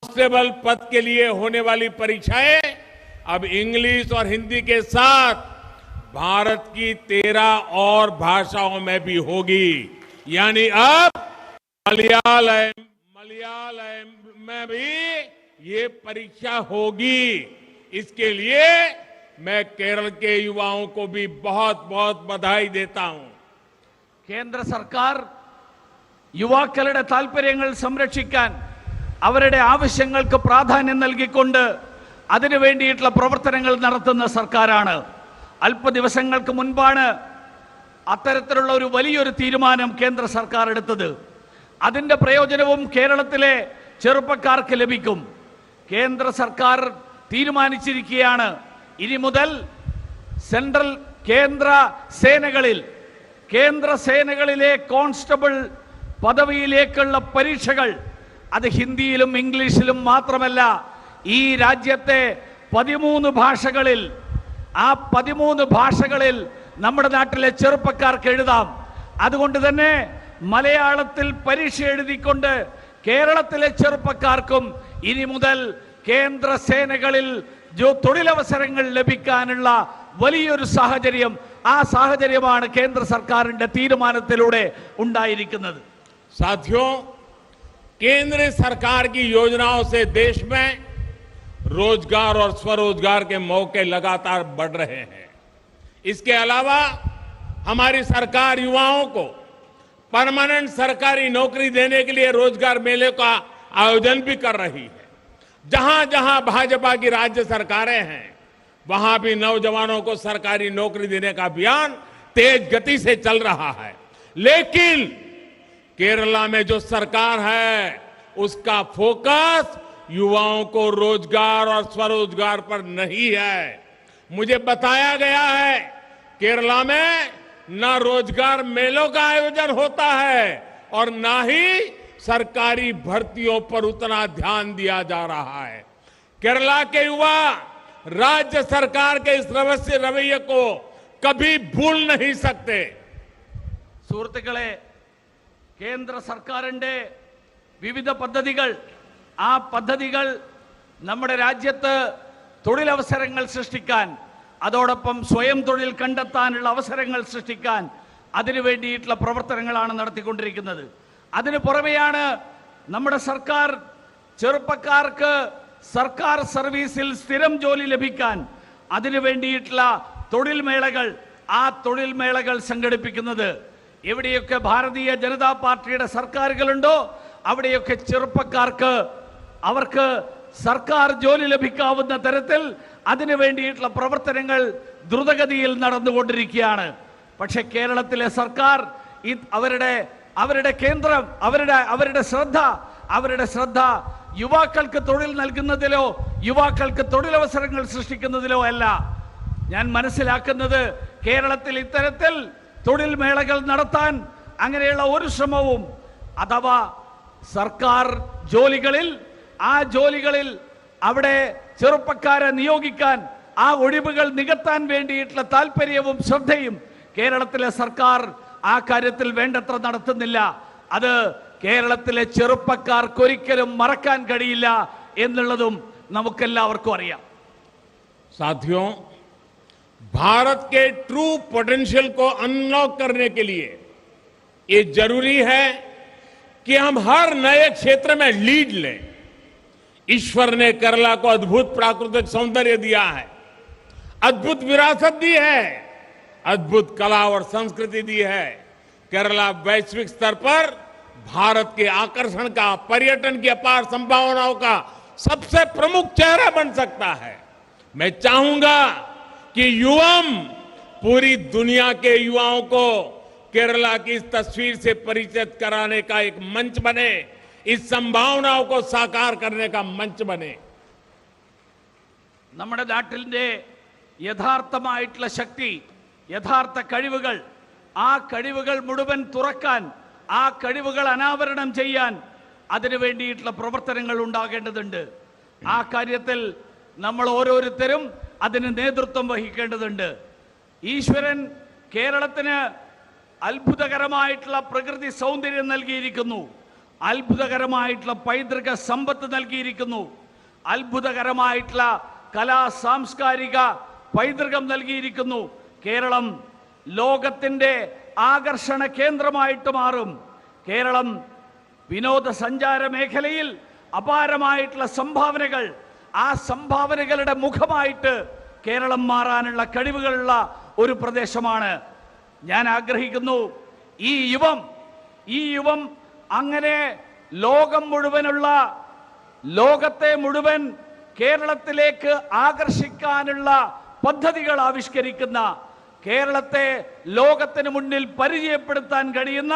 कांस्टेबल पद के लिए होने वाली परीक्षाएं अब इंग्लिश और हिंदी के साथ भारत की 13 और भाषाओं में भी होगी. यानी अब मलयालम में भी ये परीक्षा होगी. इसके लिए मैं केरल के युवाओं को भी बहुत बहुत बधाई देता हूं. കേന്ദ്ര സർക്കാർ യുവാക്കളുടെ താൽപര്യങ്ങൾ സംരക്ഷിക്കാൻ അവരുടെ ആവശ്യങ്ങൾക്ക് പ്രാധാന്യം നൽകിക്കൊണ്ട് അതിനു വേണ്ടിയിട്ടുള്ള പ്രവർത്തനങ്ങൾ നടത്തുന്ന സർക്കാരാണ്. അല്പ ദിവസങ്ങൾക്ക് മുൻപാണ് അത്തരത്തിലുള്ള ഒരു വലിയൊരു തീരുമാനം കേന്ദ്ര സർക്കാർ എടുത്തത്. അതിന്റെ പ്രയോജനവും കേരളത്തിലെ ചെറുപ്പക്കാർക്ക് ലഭിക്കും. കേന്ദ്ര സർക്കാർ തീരുമാനിച്ചിരിക്കുകയാണ് ഇനി മുതൽ കേന്ദ്ര സേനകളിലെ കോൺസ്റ്റബിൾ പദവിയിലേക്കുള്ള പരീക്ഷകൾ അത് ഹിന്ദിയിലും ഇംഗ്ലീഷിലും മാത്രമല്ല ഈ രാജ്യത്തെ 13 ഭാഷകളിൽ ആ 13 ഭാഷകളിൽ നമ്മുടെ നാട്ടിലെ ചെറുപ്പക്കാർക്ക് എഴുതാം. അതുകൊണ്ട് തന്നെ മലയാളത്തിൽ പരീക്ഷ എഴുതിക്കൊണ്ട് കേരളത്തിലെ ചെറുപ്പക്കാർക്കും ഇനി മുതൽ കേന്ദ്ര സേനകളിൽ തൊഴിലവസരങ്ങൾ ലഭിക്കാനുള്ള വലിയൊരു സാഹചര്യം ആ സാഹചര്യമാണ് കേന്ദ്ര സർക്കാരിന്റെ തീരുമാനത്തിലൂടെ ഉണ്ടായിരിക്കുന്നത്. साथियों, केंद्र सरकार की योजनाओं से देश में रोजगार और स्वरोजगार के मौके लगातार बढ़ रहे हैं. इसके अलावा हमारी सरकार युवाओं को परमानेंट सरकारी नौकरी देने के लिए रोजगार मेले का आयोजन भी कर रही है. जहां जहां भाजपा की राज्य सरकारें हैं वहां भी नौजवानों को सरकारी नौकरी देने का अभियान तेज गति से चल रहा है. लेकिन केरला में जो सरकार है उसका फोकस युवाओं को रोजगार और स्वरोजगार पर नहीं है. मुझे बताया गया है केरला में न रोजगार मेलों का आयोजन होता है और न ही सरकारी भर्तियों पर उतना ध्यान दिया जा रहा है. केरला के युवा राज्य सरकार के इस रवैये को कभी भूल नहीं सकते. സുഹൃത്തുക്കളെ, കേന്ദ്ര സർക്കാരിന്റെ വിവിധ പദ്ധതികൾ ആ പദ്ധതികൾ നമ്മുടെ രാജ്യത്ത് തൊഴിലവസരങ്ങൾ സൃഷ്ടിക്കാൻ അതോടൊപ്പം സ്വയം തൊഴിൽ കണ്ടെത്താനുള്ള അവസരങ്ങൾ സൃഷ്ടിക്കാൻ അതിനു വേണ്ടിയിട്ടുള്ള പ്രവർത്തനങ്ങളാണ് നടത്തിക്കൊണ്ടിരിക്കുന്നത്. അതിനു പുറമെയാണ് നമ്മുടെ സർക്കാർ ചെറുപ്പക്കാർക്ക് സർക്കാർ സർവീസിൽ സ്ഥിരം ജോലി ലഭിക്കാൻ അതിനു വേണ്ടിയിട്ടുള്ള തൊഴിൽ മേളകൾ സംഘടിപ്പിക്കുന്നത്. എവിടെയൊക്കെ ഭാരതീയ ജനതാ പാർട്ടിയുടെ സർക്കാരുകളുണ്ടോ അവിടെയൊക്കെ ചെറുപ്പക്കാർക്ക് അവർക്ക് സർക്കാർ ജോലി ലഭിക്കാവുന്ന തരത്തിൽ അതിനു വേണ്ടിയിട്ടുള്ള പ്രവർത്തനങ്ങൾ ദ്രുതഗതിയിൽ നടന്നുകൊണ്ടിരിക്കുകയാണ്. പക്ഷെ കേരളത്തിലെ സർക്കാർ അവരുടെ കേന്ദ്രം അവരുടെ ശ്രദ്ധ യുവാക്കൾക്ക് തൊഴിൽ നൽകുന്നതിലോ യുവാക്കൾക്ക് തൊഴിലവസരങ്ങൾ സൃഷ്ടിക്കുന്നതിലോ അല്ല. ഞാൻ മനസ്സിലാക്കുന്നത് കേരളത്തിൽ ഇത്തരത്തിൽ തൊഴിൽ മേളകൾ നടത്താൻ അങ്ങനെയുള്ള ഒരു ശ്രമവും അഥവാ സർക്കാർ ജോലികളിൽ അവിടെ ചെറുപ്പക്കാരെ നിയോഗിക്കാൻ ആ ഒഴിവുകൾ നികത്താൻ വേണ്ടിയിട്ടുള്ള താല്പര്യവും ശ്രദ്ധയും കേരളത്തിലെ സർക്കാർ ആ കാര്യത്തിൽ വേണ്ടത്ര നടത്തുന്നില്ല. അത് കേരളത്തിലെ ചെറുപ്പക്കാർക്ക് ഒരിക്കലും മറക്കാൻ കഴിയില്ല എന്നുള്ളതും നമുക്കെല്ലാവർക്കും അറിയാം. साथियों, भारत के ट्रू पोटेंशियल को अनलॉक करने के लिए ये जरूरी है कि हम हर नए क्षेत्र में लीड लें. ईश्वर ने केरला को अद्भुत प्राकृतिक सौंदर्य दिया है, अद्भुत विरासत दी है, अद्भुत कला और संस्कृति दी है. केरला वैश्विक स्तर पर भारत के आकर्षण का, पर्यटन की अपार संभावनाओं का सबसे प्रमुख चेहरा बन सकता है. मैं चाहूंगा कि युवम पूरी दुनिया के युवाओं को केरला की इस तस्वीर से परिचित कराने का एक मंच बने, इस संभावनाओं को साकार करने का मंच बने। നമ്മുടെ നാട്ടിന്റെ യഥാർത്ഥമായിട്ടുള്ള ശക്തി, യഥാർത്ഥ കഴിവുകൾ, ആ കഴിവുകൾ മുഴുവൻ തുറക്കാൻ, ആ കഴിവുകൾ അനാവരണം ചെയ്യാൻ അതിനു വേണ്ടിയിട്ടുള്ള പ്രവർത്തനങ്ങൾ ഉണ്ടാകേണ്ടതുണ്ട്. ആ കാര്യത്തിൽ നമ്മൾ ഓരോരുത്തരും അതിന് നേതൃത്വം വഹിക്കേണ്ടതുണ്ട്. ഈശ്വരൻ കേരളത്തിന് അത്ഭുതകരമായിട്ടുള്ള പ്രകൃതി സൗന്ദര്യം നൽകിയിരിക്കുന്നു, അത്ഭുതകരമായിട്ടുള്ള പൈതൃക സമ്പത്ത് നൽകിയിരിക്കുന്നു, അത്ഭുതകരമായിട്ടുള്ള കലാ സാംസ്കാരിക പൈതൃകം നൽകിയിരിക്കുന്നു. കേരളം ലോകത്തിന്റെ ആകർഷണ കേന്ദ്രമായിട്ട് മാറും. കേരളം വിനോദസഞ്ചാര മേഖലയിൽ അപാരമായിട്ടുള്ള സംഭാവനകൾ, ആ സംഭാവനകളുടെ മുഖമായിട്ട് കേരളം മാറാനുള്ള കഴിവുകളുള്ള ഒരു പ്രദേശമാണ്. ഞാൻ ആഗ്രഹിക്കുന്നു ഈ യുവം അങ്ങനെ ലോകം മുഴുവനുള്ള, ലോകത്തെ മുഴുവൻ കേരളത്തിലേക്ക് ആകർഷിക്കാനുള്ള പദ്ധതികൾ ആവിഷ്കരിക്കുന്ന, കേരളത്തെ ലോകത്തിന് മുന്നിൽ പരിചയപ്പെടുത്താൻ കഴിയുന്ന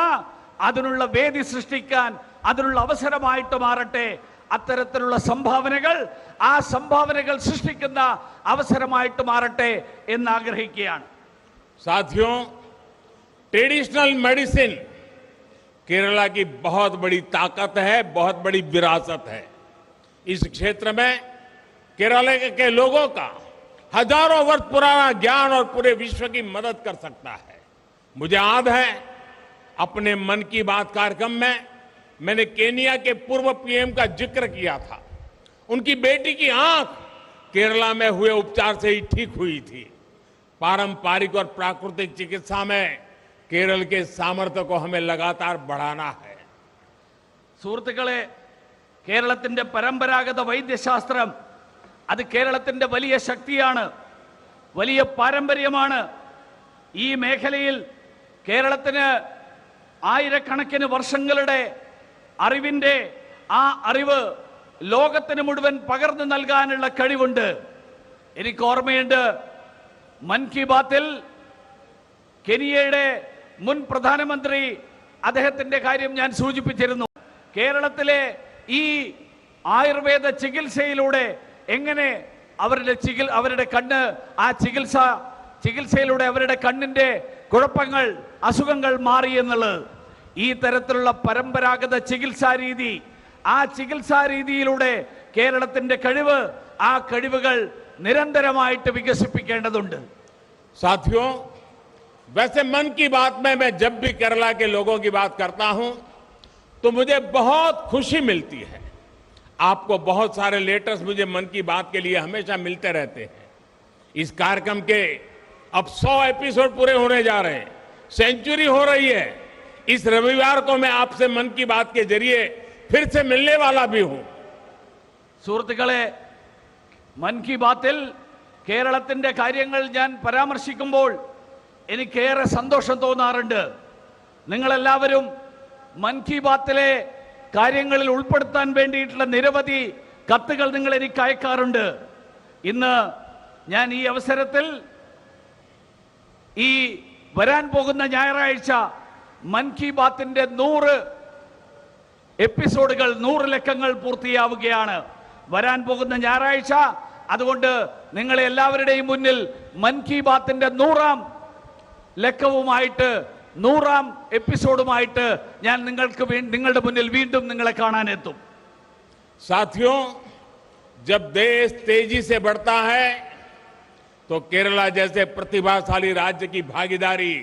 അതിനുള്ള വേദി സൃഷ്ടിക്കാൻ, അതിനുള്ള അവസരമായിട്ട് മാറട്ടെ. അത്തരത്തിലുള്ള സംഭാവനകൾ, ആ സംഭാവനകൾ സൃഷ്ടിക്കുന്ന അവസരമായിട്ട് മാറട്ടെ എന്ന് ആഗ്രഹിക്കുകയാണ്. साथियों, ट्रेडिशनल मेडिसिन केरला की बहुत बड़ी ताकत है, बहुत बड़ी विरासत है. इस क्षेत्र में केरला के लोगों का हजारों वर्ष पुराना ज्ञान और पूरे विश्व की मदद कर सकता है. मुझे याद है अपने मन की बात कार्यक्रम में मैंने केनिया के पूर्व पीएम का जिक्र किया था. उनकी बेटी की आंख केरला में हुए उपचार से ही ठीक हुई थी. पारंपरिक और प्राकृतिक चिकित्सा में केरल के सामर्थ्य को हमें लगातार बढ़ाना है. സുഹൃത്തുക്കളെ, കേരളത്തിന്റെ പരമ്പരാഗത വൈദ്യശാസ്ത്രം അത് കേരളത്തിന്റെ വലിയ ശക്തിയാണ്, വലിയ പാരമ്പര്യമാണ്. ഈ മേഖലയിൽ കേരളത്തിന് ആയിരക്കണക്കിന് വർഷങ്ങളുടെ അറിവിന്റെ ആ അറിവ് ലോകത്തിന് മുഴുവൻ പകർന്നു നൽകാനുള്ള കഴിവുണ്ട്. എനിക്ക് ഓർമ്മയുണ്ട്, മൻ കി ബാത്തിൽ കെനിയയുടെ മുൻ പ്രധാനമന്ത്രി അദ്ദേഹത്തിന്റെ കാര്യം ഞാൻ സൂചിപ്പിച്ചിരുന്നു. കേരളത്തിലെ ഈ ആയുർവേദ ചികിത്സയിലൂടെ എങ്ങനെ അവരുടെ കണ്ണ്, ആ ചികിത്സയിലൂടെ അവരുടെ കണ്ണിന്റെ കുഴപ്പങ്ങൾ, അസുഖങ്ങൾ മാറി എന്നുള്ളത്. ഈ തരത്തിലുള്ള പരമ്പരാഗത ചികിത്സാ രീതി, ആ ചികിത്സാ രീതിയിലൂടെ കേരളത്തിന്റെ കഴിവ്, ആ കഴിവുകൾ നിരന്തരമായിട്ട് വികസിപ്പിക്കേണ്ടതുണ്ട്. साथियों, वैसे मन की बात में मैं जब भी केरला के लोगों की बात करता हूं तो मुझे बहुत खुशी मिलती है. आपको बहुत सारे लेटर्स मुझे मन की बात के लिए हमेशा मिलते रहते हैं. इस कार्यक्रम के अब 100 एपिसोड पूरे होने जा रहे हैं, सेंचुरी हो रही है. इस रविवार को मैं आपसे मन की बात के जरिए फिर से मिलने वाला भी हूं. സുഹൃത്തുക്കളെ, മൻ കി ബാത്തിൽ കേരളത്തിന്റെ കാര്യങ്ങൾ ഞാൻ പരാമർശിക്കുമ്പോൾ എനിക്കേറെ സന്തോഷം തോന്നാറുണ്ട്. നിങ്ങളെല്ലാവരും മൻ കി ബാത്തിലെ കാര്യങ്ങളിൽ ഉൾപ്പെടുത്താൻ വേണ്ടിയിട്ടുള്ള നിരവധി കത്തുകൾ നിങ്ങൾ എനിക്ക് അയക്കാറുണ്ട്. ഇന്ന് ഞാൻ ഈ അവസരത്തിൽ ഈ വരാൻ പോകുന്ന ഞായറാഴ്ച മൻ കി ബാത്തിന്റെ 100 എപ്പിസോഡുകൾ, 100 ലക്കങ്ങൾ പൂർത്തിയാവുകയാണ് വരാൻ പോകുന്ന ഞായറാഴ്ച. അതുകൊണ്ട് നിങ്ങളെ എല്ലാവരുടെയും മുന്നിൽ മൻ കി ബാത്തിന്റെ 100ാം ലക്കവുമായിട്ട്, 100ാം എപ്പിസോഡുമായിട്ട് ഞാൻ നിങ്ങളുടെ മുന്നിൽ വീണ്ടും നിങ്ങളെ കാണാനെത്തും. साथियों, जब देश तेजी से बढ़ता है तो केरला जैसे प्रतिभाशाली राज्य की भागीदारी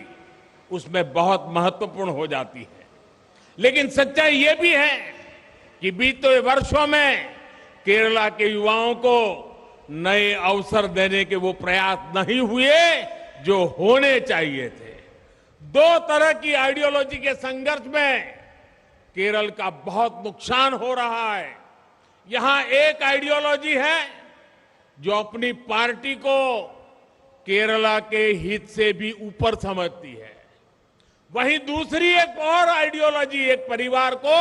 उसमें बहुत महत्वपूर्ण हो जाती है. लेकिन सच्चाई यह भी है कि बीते वर्षों में केरला के युवाओं को नए अवसर देने के वो प्रयास नहीं हुए जो होने चाहिए थे. दो तरह की आइडियोलॉजी के संघर्ष में केरल का बहुत नुकसान हो रहा है. यहां एक आइडियोलॉजी है जो अपनी पार्टी को केरला के हित से भी ऊपर समझती है. वहीं दूसरी एक और आइडियोलॉजी एक परिवार को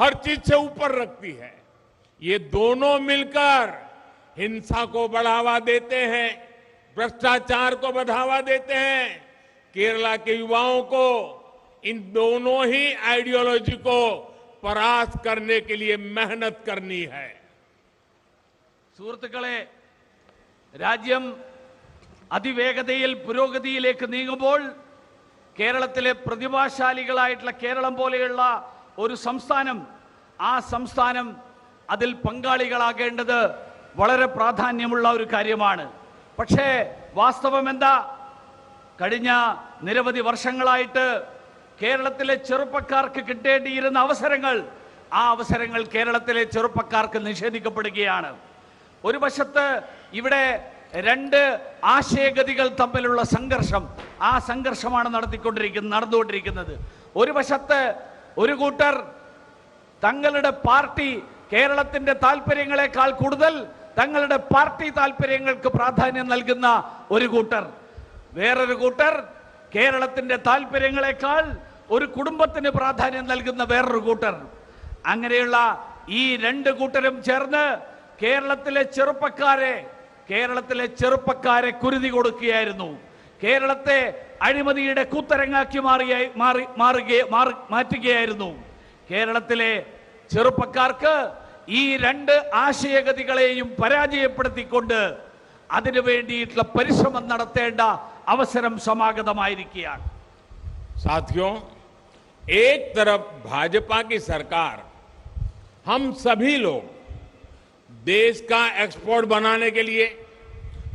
हर चीज से ऊपर रखती है. ये दोनों मिलकर हिंसा को बढ़ावा देते हैं, भ्रष्टाचार को बढ़ावा देते हैं, केरला के युवाओं को इन दोनों ही आइडियोलॉजी को परास्त करने के लिए मेहनत करनी है। സുഹൃത്തുക്കളെ, രാജ്യം അതിവേഗതയിൽ പുരോഗതിയിലേക്ക് നീങ്ങുമ്പോൾ കേരളത്തിലെ പ്രതിഭാശാലികളായിട്ടുള്ള കേരളം പോലെയുള്ള ഒരു സംസ്ഥാനം, ആ സംസ്ഥാനം അതിൽ പങ്കാളികളാകേണ്ടത് വളരെ പ്രാധാന്യമുള്ള ഒരു കാര്യമാണ്. പക്ഷേ വാസ്തവം എന്താ? കഴിഞ്ഞ നിരവധി വർഷങ്ങളായിട്ട് കേരളത്തിലെ ചെറുപ്പക്കാർക്ക് കിട്ടേണ്ടിയിരുന്ന അവസരങ്ങൾ, ആ അവസരങ്ങൾ കേരളത്തിലെ ചെറുപ്പക്കാർക്ക് നിഷേധിക്കപ്പെടുകയാണ്. ഒരു വശത്ത് ഇവിടെ രണ്ട് ആശയഗതികൾ തമ്മിലുള്ള സംഘർഷം, ആ സംഘർഷമാണ് നടന്നുകൊണ്ടിരിക്കുന്നത്. ഒരു വശത്ത് ഒരു കൂട്ടർ തങ്ങളുടെ പാർട്ടി കേരളത്തിന്റെ താല്പര്യങ്ങളെക്കാൾ കൂടുതൽ തങ്ങളുടെ പാർട്ടി താല്പര്യങ്ങൾക്ക് പ്രാധാന്യം നൽകുന്ന ഒരു കൂട്ടർ, വേറൊരു കൂട്ടർ കേരളത്തിന്റെ താല്പര്യങ്ങളെക്കാൾ ഒരു കുടുംബത്തിന് പ്രാധാന്യം നൽകുന്ന വേറൊരു കൂട്ടർ. അങ്ങനെയുള്ള ഈ രണ്ട് കൂട്ടരും ചേർന്ന് കേരളത്തിലെ ചെറുപ്പക്കാരെ കുരുതി കൊടുക്കുകയായിരുന്നു. കേരളത്തെ അഴിമതിയുടെ കൂത്തരങ്ങാക്കി മാറ്റുകയായിരുന്നു. കേരളത്തിലെ ചെറുപ്പക്കാർക്ക് ഈ രണ്ട് ആശയഗതികളെയും പരാജയപ്പെടുത്തിക്കൊണ്ട് അതിനു വേണ്ടിയിട്ടുള്ള പരിശ്രമം നടത്തേണ്ട അവസരം സമാഗതമായിരിക്കുകയാണ്. साथियों, एक तरफ भाजपा की सरकार हम सभी लोग देश का एक्सपोर्ट बनाने के लिए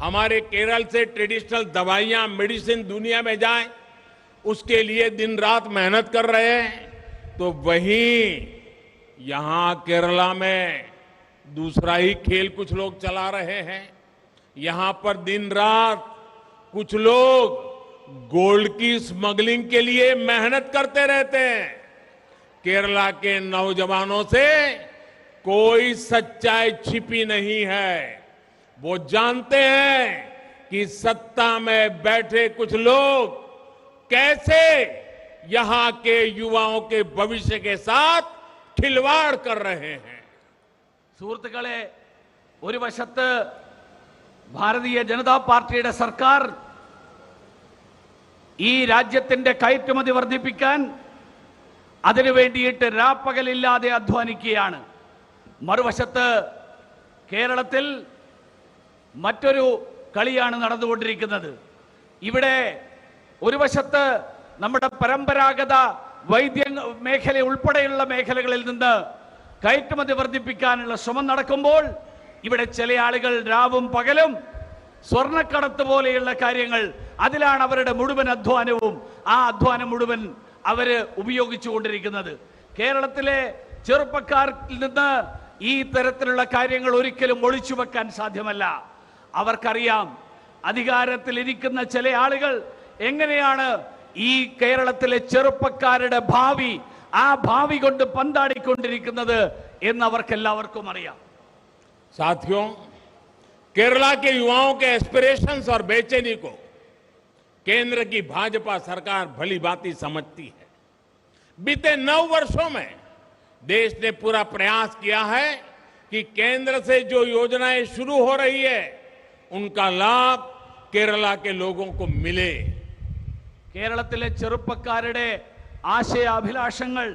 हमारे केरल से ट्रेडिशनल दवाइयां, मेडिसिन दुनिया में जाए, उसके लिए दिन रात मेहनत कर रहे हैं, तो वहीं यहां केरला में दूसरा ही खेल कुछ लोग चला रहे हैं. यहां पर दिन रात कुछ लोग गोल्ड की स्मगलिंग के लिए मेहनत करते रहते हैं. केरला के नौजवानों से कोई सच्चाई छिपी नहीं है. वो जानते हैं कि सत्ता में बैठे कुछ लोग कैसे यहां के युवाओं के भविष्य के साथ खिलवाड़ कर रहे हैं. സുഹൃത്തുക്കളെ, ഒരു വശത്ത് ഭാരതീയ ജനതാ പാർട്ടിയുടെ സർക്കാർ ഈ രാജ്യത്തിന്റെ കയറ്റുമതി വർദ്ധിപ്പിക്കാൻ അതിനു വേണ്ടിയിട്ട് രാപ്പകലില്ലാതെ അധ്വാനിക്കുകയാണ്. മറുവശത്ത് കേരളത്തിൽ മറ്റൊരു കളിയാണ് നടന്നുകൊണ്ടിരിക്കുന്നത്. ഇവിടെ ഒരു വശത്ത് നമ്മുടെ പരമ്പരാഗത വൈദ്യ മേഖല ഉൾപ്പെടെയുള്ള മേഖലകളിൽ നിന്ന് കയറ്റുമതി വർദ്ധിപ്പിക്കാനുള്ള ശ്രമം നടക്കുമ്പോൾ ഇവിടെ ചില ആളുകൾ രാവും പകലും സ്വർണ്ണക്കടത്ത് പോലെയുള്ള കാര്യങ്ങൾ, അതിലാണ് അവരുടെ മുഴുവൻ അധ്വാനവും. ആ അധ്വാനം മുഴുവൻ അവര് ഉപയോഗിച്ചുകൊണ്ടിരിക്കുന്നത്. കേരളത്തിലെ ചെറുപ്പക്കാരിൽ നിന്ന് ഈ തരത്തിലുള്ള കാര്യങ്ങൾ ഒരിക്കലും ഒളിച്ചു വെക്കാൻ സാധ്യമല്ല. അവർക്കറിയാം അധികാരത്തിൽ ഇരിക്കുന്ന ചില ആളുകൾ എങ്ങനെയാണ് ഈ കേരളത്തിലെ ചെറുപ്പക്കാരുടെ ഭാവി, ആ ഭാവി കൊണ്ട് പന്താടിക്കൊണ്ടിരിക്കുന്നത് എന്ന് അവർക്കെല്ലാവർക്കും അറിയാം. साथियों, केरला के युवाओं के एस्पिरेशंस और बेचैनी को केंद्र की भाजपा सरकार भली भांति समझती है. बीते 9 वर्षों में देश ने पूरा प्रयास किया है कि केंद्र से जो योजनाएं शुरू हो रही है उनका लाभ केरला के लोगों को मिले. കേരളത്തിലെ ചെറുപ്പക്കാരുടെ ആശയാഭിലാഷങ്ങൾ,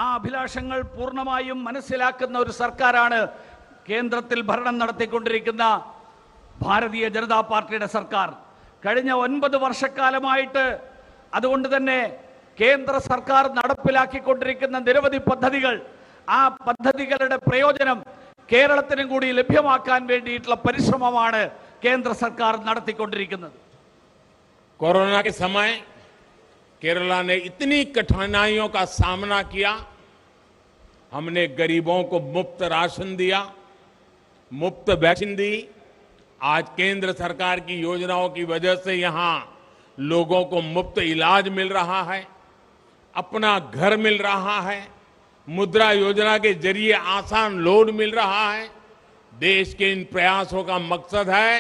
ആ അഭിലാഷങ്ങൾ പൂർണ്ണമായും മനസ്സിലാക്കുന്ന ഒരു സർക്കാരാണ് കേന്ദ്രത്തിൽ ഭരണം നടത്തിക്കൊണ്ടിരിക്കുന്ന ഭാരതീയ ജനതാ പാർട്ടിയുടെ സർക്കാർ. കഴിഞ്ഞ 9 വർഷക്കാലമായിട്ട് അതുകൊണ്ട് തന്നെ കേന്ദ്ര സർക്കാർ നടപ്പിലാക്കിക്കൊണ്ടിരിക്കുന്ന നിരവധി പദ്ധതികൾ, ആ പദ്ധതികളുടെ പ്രയോജനം കേരളത്തിനും കൂടി ലഭ്യമാക്കാൻ വേണ്ടിയിട്ടുള്ള പരിശ്രമമാണ് കേന്ദ്ര സർക്കാർ നടത്തിക്കൊണ്ടിരിക്കുന്നത്. कोरोना के समय केरला ने इतनी कठिनाइयों का सामना किया. हमने गरीबों को मुफ्त राशन दिया, मुफ्त वैक्सीन दी. आज केंद्र सरकार की योजनाओं की वजह से यहां लोगों को मुफ्त इलाज मिल रहा है, अपना घर मिल रहा है, मुद्रा योजना के जरिए आसान लोन मिल रहा है. देश के इन प्रयासों का मकसद है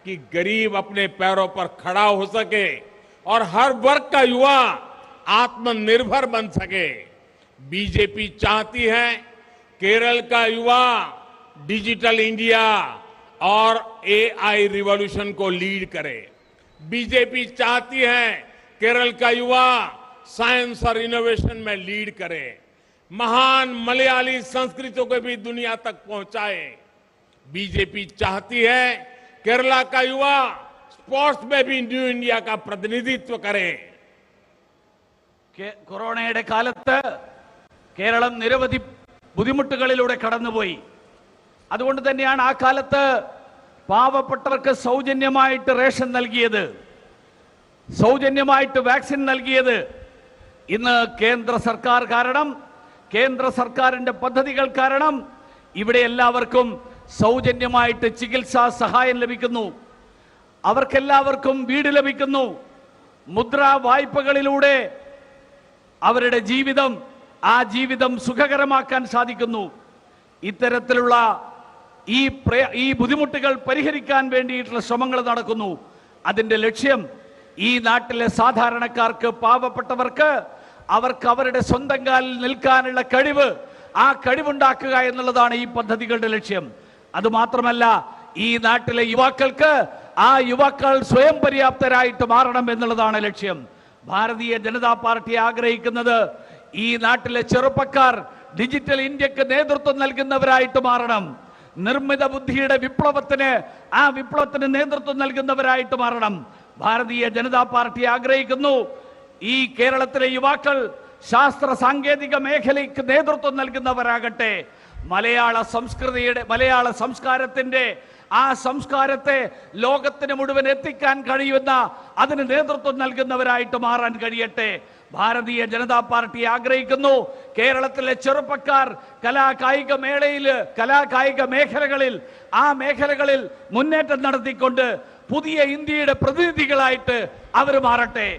कि गरीब अपने पैरों पर खड़ा हो सके और हर वर्ग का युवा आत्मनिर्भर बन सके. बीजेपी चाहती है केरल का युवा डिजिटल इंडिया और एआई रिवॉल्यूशन को लीड करे. बीजेपी चाहती है केरल का युवा साइंस और इनोवेशन में लीड करे, महान मलयाली संस्कृति को भी दुनिया तक पहुंचाए। बीजेपी चाहती है केरला का युवा स्पोर्ट्स में भी न्यू इंडिया का प्रतिनिधित्व करे। കൊറോണയുടെ കാലത്ത് കേരളം നിരവധി ബുദ്ധിമുട്ടുകളിലൂടെ കടന്നുപോയി. അതുകൊണ്ട് തന്നെയാണ് ആ കാലത്ത് പാവപ്പെട്ടവർക്ക് സൗജന്യമായിട്ട് റേഷൻ നൽകിയത്, സൗജന്യമായിട്ട് വാക്സിൻ നൽകിയത്. ഇന്ന് കേന്ദ്ര സർക്കാർ കാരണം, കേന്ദ്ര സർക്കാരിന്റെ പദ്ധതികൾ കാരണം ഇവിടെ എല്ലാവർക്കും സൗജന്യമായിട്ട് ചികിത്സാ സഹായം ലഭിക്കുന്നു. അവർക്കെല്ലാവർക്കും വീട് ലഭിക്കുന്നു. മുദ്രാ വായ്പകളിലൂടെ അവരുടെ ജീവിതം, ആ ജീവിതം സുഖകരമാക്കാൻ സാധിക്കുന്നു. ഇത്തരത്തിലുള്ള ഈ ബുദ്ധിമുട്ടുകൾ പരിഹരിക്കാൻ വേണ്ടിയിട്ടുള്ള ശ്രമങ്ങൾ നടക്കുന്നു. അതിന്റെ ലക്ഷ്യം ഈ നാട്ടിലെ സാധാരണക്കാർക്ക്, പാവപ്പെട്ടവർക്ക് അവർക്ക് അവരുടെ സ്വന്തം കാലിൽ നിൽക്കാനുള്ള കഴിവ്, ആ കഴിവുണ്ടാക്കുക എന്നുള്ളതാണ് ഈ പദ്ധതികളുടെ ലക്ഷ്യം. അതുമാത്രമല്ല, ഈ നാട്ടിലെ യുവാക്കൾക്ക് ആ യുവാക്കൾ സ്വയം പര്യാപ്തരായിട്ട് മാറണം എന്നുള്ളതാണ് ലക്ഷ്യം. ഭാരതീയ ജനതാ പാർട്ടി ആഗ്രഹിക്കുന്നത് ഈ നാട്ടിലെ ചെറുപ്പക്കാർ ഡിജിറ്റൽ ഇന്ത്യക്ക് നേതൃത്വം നൽകുന്നവരായിട്ട് മാറണം. നിർമ്മിത ബുദ്ധിയുടെ വിപ്ലവത്തിന്, ആ വിപ്ലവത്തിന് നേതൃത്വം നൽകുന്നവരായിട്ട് മാറണം. ഭാരതീയ ജനതാ പാർട്ടി ആഗ്രഹിക്കുന്നു ഈ കേരളത്തിലെ യുവാക്കൾ ശാസ്ത്ര സാങ്കേതിക മേഖലയ്ക്ക് നേതൃത്വം നൽകുന്നവരാകട്ടെ. മലയാള സംസ്കൃതിയുടെ, മലയാള സംസ്കാരത്തിന്റെ ആ സംസ്കാരത്തെ ലോകത്തിന് മുഴുവൻ എത്തിക്കാൻ കഴിയുന്ന, അതിന് നേതൃത്വം നൽകുന്നവരായിട്ട് മാറാൻ കഴിയട്ടെ. ഭാരതീയ ജനതാ പാർട്ടി ആഗ്രഹിക്കുന്നു കേരളത്തിലെ ചെറുപ്പക്കാർ കലാകായിക മേഖലകളിൽ, ആ മേഖലകളിൽ മുന്നേറ്റം നടത്തിക്കൊണ്ട് പുതിയ ഇന്ത്യയുടെ പ്രതിനിധികളായിട്ട് അവർ മാറട്ടെ.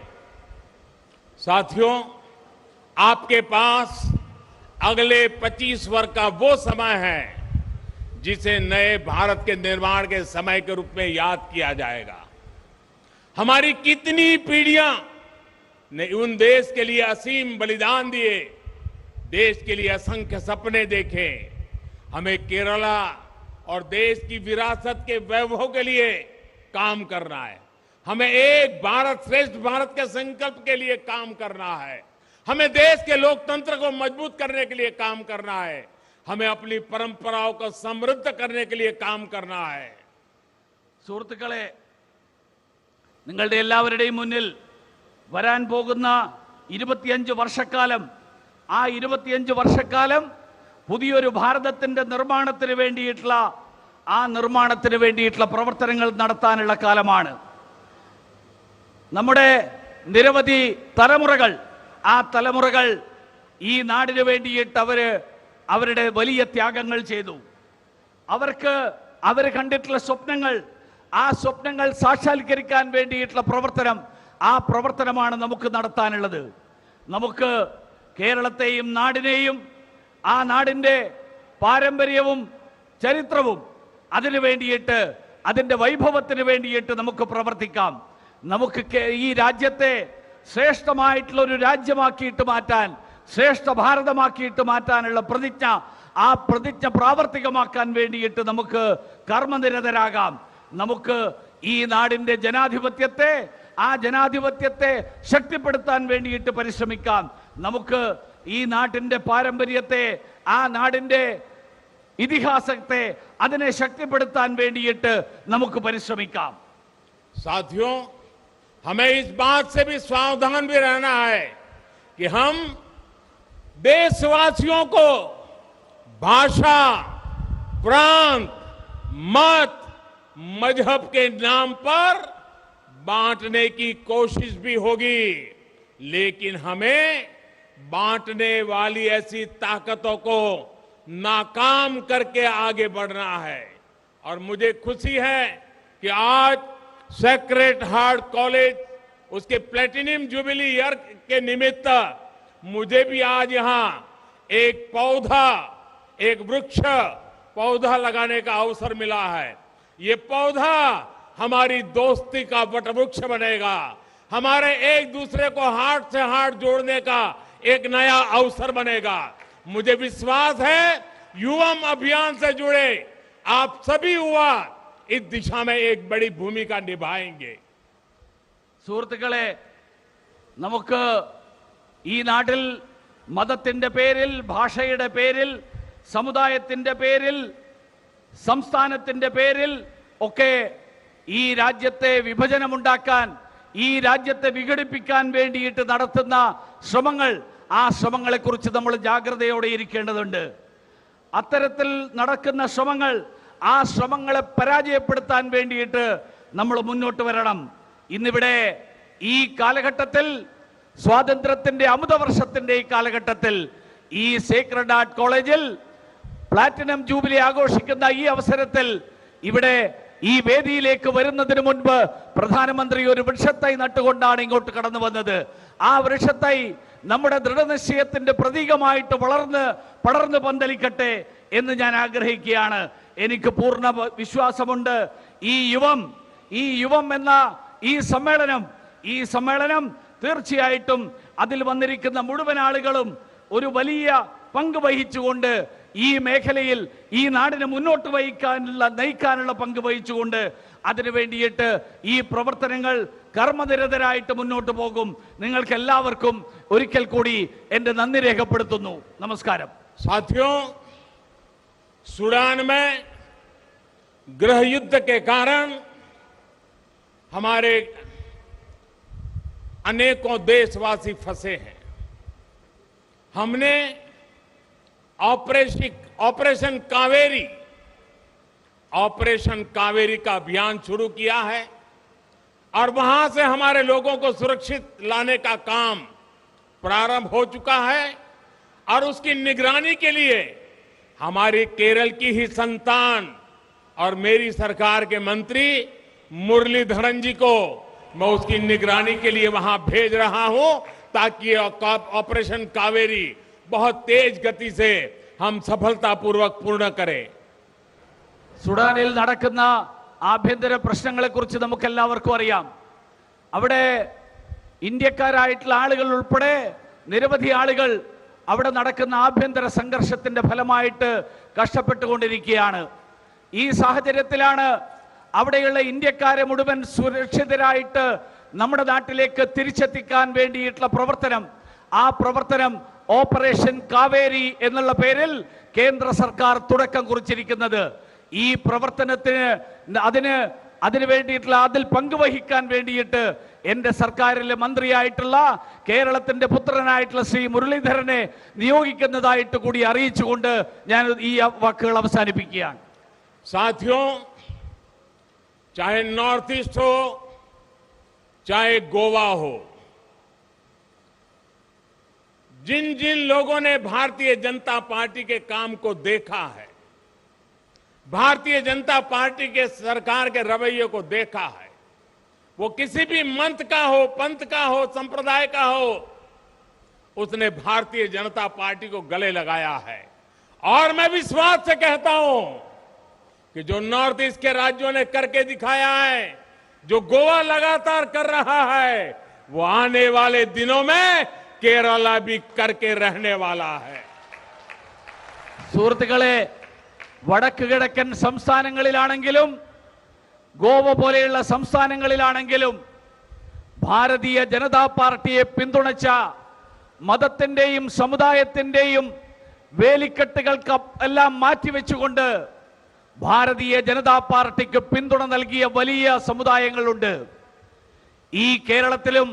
साथियों, आपके पास अगले 25 वर्ष का वो समय है जिसे नए भारत के निर्माण के समय के रूप में याद किया जाएगा। हमारी कितनी पीढ़ियां ने उन देश के लिए असीम बलिदान दिए, देश के लिए असंख्य सपने देखे। हमें केरला और देश की विरासत के वैभव के लिए काम करना है। हमें एक भारत श्रेष्ठ भारत के संकल्प के लिए काम करना है। हमें देश के लोकतंत्र को मजबूत करने के लिए काम करना है। हमें अपनी परंपराओं को समृद्ध करने के लिए काम करना है. സുഹൃത്തുക്കളെ, നിങ്ങളുടെ എല്ലാവരുടെയും മുന്നിൽ വരാൻ പോകുന്ന 25 വർഷക്കാലം, ആ 25 വർഷക്കാലം പുതിയൊരു ഭാരതത്തിന്റെ നിർമ്മാണത്തിന് വേണ്ടിയിട്ടുള്ള പ്രവർത്തനങ്ങൾ നടത്താനുള്ള കാലമാണ്. നമ്മുടെ നിരവധി തലമുറകൾ, ആ തലമുറകൾ ഈ നാടിനു വേണ്ടിയിട്ട് അവരുടെ വലിയ ത്യാഗങ്ങൾ ചെയ്തു. അവർ കണ്ടിട്ടുള്ള സ്വപ്നങ്ങൾ, ആ സ്വപ്നങ്ങൾ സാക്ഷാത്കരിക്കാൻ വേണ്ടിയിട്ടുള്ള പ്രവർത്തനം, ആ പ്രവർത്തനമാണ് നമുക്ക് നടത്താനുള്ളത്. നമുക്ക് കേരളത്തെയും നാടിനെയും, ആ നാടിൻ്റെ പാരമ്പര്യവും ചരിത്രവും അതിനു വേണ്ടിയിട്ട്, അതിൻ്റെ വൈഭവത്തിന് വേണ്ടിയിട്ട് നമുക്ക് പ്രവർത്തിക്കാം. നമുക്ക് ഈ രാജ്യത്തെ ശ്രേഷ്ഠമായിട്ടുള്ള ഒരു രാജ്യമാക്കിയിട്ട് മാറ്റാൻ, ശ്രേഷ്ഠ ഭാരതമാക്കിയിട്ട് മാറ്റാനുള്ള പ്രതിജ്ഞ, ആ പ്രതിജ്ഞ പ്രാവർത്തികമാക്കാൻ വേണ്ടിയിട്ട് നമുക്ക് കർമ്മനിരതരാകാം. നമുക്ക് ഈ നാടിന്റെ ജനാധിപത്യത്തെ, ആ ജനാധിപത്യത്തെ ശക്തിപ്പെടുത്താൻ വേണ്ടിയിട്ട് പരിശ്രമിക്കാം. നമുക്ക് ഈ നാട്ടിന്റെ പാരമ്പര്യത്തെ, ആ നാടിന്റെ ഇതിഹാസത്തെ, അതിനെ ശക്തിപ്പെടുത്താൻ വേണ്ടിയിട്ട് നമുക്ക് പരിശ്രമിക്കാം. साथियों, हमें इस बात से भी सावधान भी रहना है कि हम देशवासियों को भाषा, प्रांत, मत, मजहब के नाम पर बांटने की कोशिश भी होगी, लेकिन हमें बांटने वाली ऐसी ताकतों को नाकाम करके आगे बढ़ना है. और मुझे खुशी है कि आज सेक्रेड हार्ट कॉलेज उसके प्लेटिनम जुबिली ईयर के निमित्त मुझे भी आज यहां एक वृक्ष पौधा लगाने का अवसर मिला है. ये पौधा हमारी दोस्ती का वटवृक्ष बनेगा, हमारे एक दूसरे को हाथ से हाथ जोड़ने का एक नया अवसर बनेगा. मुझे विश्वास है युवम अभियान से जुड़े आप सभी युवा इस दिशा में एक बड़ी भूमिका निभाएंगे. സുഹൃത്തുക്കളെ, നമുക്ക് ഈ നാട്ടിൽ മതത്തിന്റെ പേരിൽ, ഭാഷയുടെ പേരിൽ, സമുദായത്തിന്റെ പേരിൽ, സംസ്ഥാനത്തിന്റെ പേരിൽ ഒക്കെ ഈ രാജ്യത്തെ വിഭജനമുണ്ടാക്കാൻ, ഈ രാജ്യത്തെ വിഘടിപ്പിക്കാൻ വേണ്ടിയിട്ട് നടത്തുന്ന ശ്രമങ്ങൾ, ആ ശ്രമങ്ങളെക്കുറിച്ച് നമ്മൾ ജാഗ്രതയോടെ ഇരിക്കേണ്ടതുണ്ട്. അത്തരത്തിൽ നടക്കുന്ന ശ്രമങ്ങൾ, ആ ശ്രമങ്ങളെ പരാജയപ്പെടുത്താൻ വേണ്ടിയിട്ട് നമ്മൾ മുന്നോട്ട് വരണം. ഇന്നിവിടെ ഈ കാലഘട്ടത്തിൽ, സ്വാതന്ത്ര്യത്തിന്റെ അമൃതവർഷത്തിന്റെ ഈ കാലഘട്ടത്തിൽ, ഈ സേക്രഡ് ഹാർട്ട് കോളേജിൽ പ്ലാറ്റിനം ജൂബിലി ആഘോഷിക്കുന്ന ഈ അവസരത്തിൽ ഇവിടെ ഈ വേദിയിലേക്ക് വരുന്നതിന് മുൻപ് പ്രധാനമന്ത്രി ഒരു വൃക്ഷത്തൈ നട്ടുകൊണ്ടാണ് ഇങ്ങോട്ട് കടന്നു വന്നത്. ആ വൃക്ഷത്തൈ നമ്മുടെ ദൃഢനിശ്ചയത്തിന്റെ പ്രതീകമായിട്ട് പടർന്ന് പന്തലിക്കട്ടെ എന്ന് ഞാൻ ആഗ്രഹിക്കുകയാണ്. എനിക്ക് പൂർണ്ണ വിശ്വാസമുണ്ട് ഈ യുവം എന്ന ഈ സമ്മേളനം തീർച്ചയായിട്ടും അതിൽ വന്നിരിക്കുന്ന മുഴുവൻ ആളുകളും ഒരു വലിയ പങ്ക് വഹിച്ചുകൊണ്ട് ഈ മേഖലയിൽ ഈ നാടിനെ മുന്നോട്ട് നയിക്കാനുള്ള പങ്ക് വഹിച്ചുകൊണ്ട് അതിനു വേണ്ടിയിട്ട് ഈ പ്രവർത്തനങ്ങൾ കർമ്മനിരതരായിട്ട് മുന്നോട്ട് പോകും. നിങ്ങൾക്ക് എല്ലാവർക്കും ഒരിക്കൽ കൂടി എൻ്റെ നന്ദി രേഖപ്പെടുത്തുന്നു. നമസ്കാരം. साथियों, सूडान में गृह युद्ध के कारण हमारे अनेकों देशवासी फंसे हैं. हमने ऑपरेशन कावेरी का अभियान शुरू किया है और वहां से हमारे लोगों को सुरक्षित लाने का काम प्रारंभ हो चुका है. और उसकी निगरानी के लिए हमारी केरल की ही संतान और मेरी सरकार के मंत्री मुरलीधरन जी को मैं उसकी निगरानी के लिए वहां भेज रहा हूं ताकि ऑपरेशन कावेरी बहुत तेज गति से हम सफलतापूर्वक पूर्ण करें. സുഡാനിൽ നടക്കുന്ന ആഭ്യന്തര പ്രശ്നങ്ങളെ കുറിച്ച് നമുക്ക് എല്ലാവർക്കും അറിയാം. അവിടെ ഇന്ത്യക്കാരായിട്ടുള്ള ആളുകൾ ഉൾപ്പെടെ നിരവധി ആളുകൾ അവിടെ നടക്കുന്ന ആഭ്യന്തര സംഘർഷത്തിന്റെ ഫലമായിട്ട് കഷ്ടപ്പെട്ടുകൊണ്ടിരിക്കുകയാണ്. ഈ സാഹചര്യത്തിലാണ് അവിടെയുള്ള ഇന്ത്യക്കാരെ മുഴുവൻ സുരക്ഷിതരായിട്ട് നമ്മുടെ നാട്ടിലേക്ക് തിരിച്ചെത്തിക്കാൻ വേണ്ടിയിട്ടുള്ള പ്രവർത്തനം, ആ പ്രവർത്തനം ഓപ്പറേഷൻ കാവേരി എന്നുള്ള പേരിൽ കേന്ദ്ര സർക്കാർ തുടക്കം കുറിച്ചിരിക്കുന്നത്. ഈ പ്രവർത്തനത്തിന് അതിനു വേണ്ടിയിട്ടുള്ള അതിൽ പങ്കുവഹിക്കാൻ വേണ്ടിയിട്ട് എന്റെ സർക്കാരിലെ മന്ത്രിയായിട്ടുള്ള കേരളത്തിന്റെ പുത്രനായിട്ടുള്ള ശ്രീ മുരളീധരനെ നിയോഗിക്കുന്നതായിട്ട് കൂടി അറിയിച്ചുകൊണ്ട് ഞാൻ ഈ വാക്കുകൾ അവസാനിപ്പിക്കുകയാണ്. साथियों, चाहे नॉर्थ ईस्ट हो, चाहे गोवा हो, जिन जिन लोगों ने भारतीय जनता पार्टी के काम को देखा है, भारतीय जनता पार्टी के सरकार के रवैये को देखा है, वो किसी भी मंत का हो, पंथ का हो, संप्रदाय का हो, उसने भारतीय जनता पार्टी को गले लगाया है. और मैं विश्वास से कहता हूं कि जो नॉर्थ ईस्ट के राज्यों ने करके दिखाया है, जो गोवा लगातार कर रहा है, वो आने वाले दिनों में केरला भी करके रहने वाला है. സുഹൃത്തുക്കളെ, വടക്ക് കിഴക്കൻ സംസ്ഥാനങ്ങളിലാണെങ്കിലും ഗോവ പോലെയുള്ള സംസ്ഥാനങ്ങളിലാണെങ്കിലും ഭാരതീയ ജനതാ പാർട്ടിയെ പിന്തുണച്ച മതത്തിന്റെയും സമുദായത്തിന്റെയും വേലിക്കെട്ടുകൾക്ക് എല്ലാം മാറ്റിവെച്ചുകൊണ്ട് ഭാരതീയ ജനതാ പാർട്ടിക്ക് പിന്തുണ നൽകിയ വലിയ സമുദായങ്ങളുണ്ട്. ഈ കേരളത്തിലും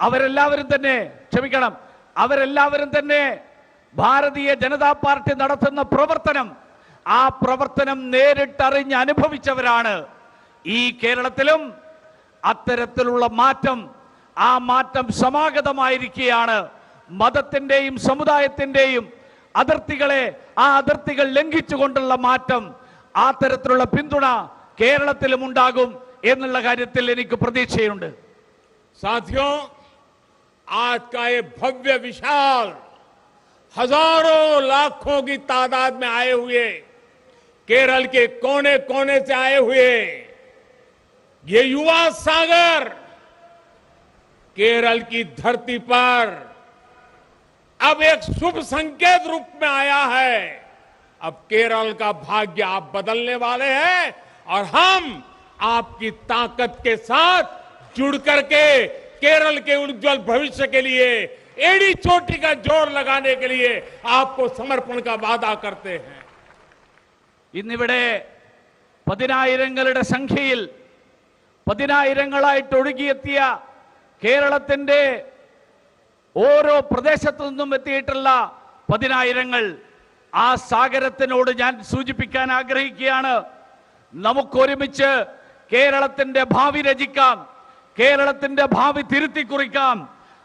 അവരെല്ലാവരും തന്നെ ഭാരതീയ ജനതാ പാർട്ടി നടത്തുന്ന പ്രവർത്തനം, ആ പ്രവർത്തനം നേരിട്ടറിഞ്ഞ് അനുഭവിച്ചവരാണ്. ഈ കേരളത്തിലും അത്തരത്തിലുള്ള മാറ്റം, ആ മാറ്റം സമാഗതമായിരിക്കുകയാണ്. മതത്തിന്റെയും സമുദായത്തിന്റെയും അതിർത്തികൾ ലംഘിച്ചുകൊണ്ടുള്ള മാറ്റം, ആ തരത്തിലുള്ള പിന്തുണ കേരളത്തിലും ഉണ്ടാകും എന്നുള്ള കാര്യത്തിൽ എനിക്ക് പ്രതീക്ഷയുണ്ട്. साथियों, आज का ये भव्य विशाल हजारों लाखों की तादाद में आए हुए, केरल के कोने कोने से आए हुए ये युवा सागर केरल की धरती पर अब एक शुभ संकेत रूप में आया है. अब केरल का भाग्य आप बदलने वाले हैं और हम आपकी ताकत के साथ जुड़ करके केरल के उज्जवल भविष्य के लिए एड़ी चोटी का जोर लगाने के लिए आपको समर्पण का वादा करते हैं। ഇന്നിവിടെ പതിനായിരങ്ങളുടെ സംഖ്യയിൽ പതിനായിരങ്ങളായിട്ട് ഒഴുകിയെത്തിയ കേരളത്തിന്റെ ഓരോ പ്രദേശത്തു നിന്നും എത്തിയിട്ടുള്ള പതിനായിരങ്ങൾ, ആ സാഗരത്തിനോട് ഞാൻ സൂചിപ്പിക്കാൻ ആഗ്രഹിക്കുകയാണ്, നമുക്കൊരുമിച്ച് കേരളത്തിന്റെ ഭാവി രചിക്കാം, കേരളത്തിന്റെ ഭാവി തിരുത്തി കുറിക്കാം.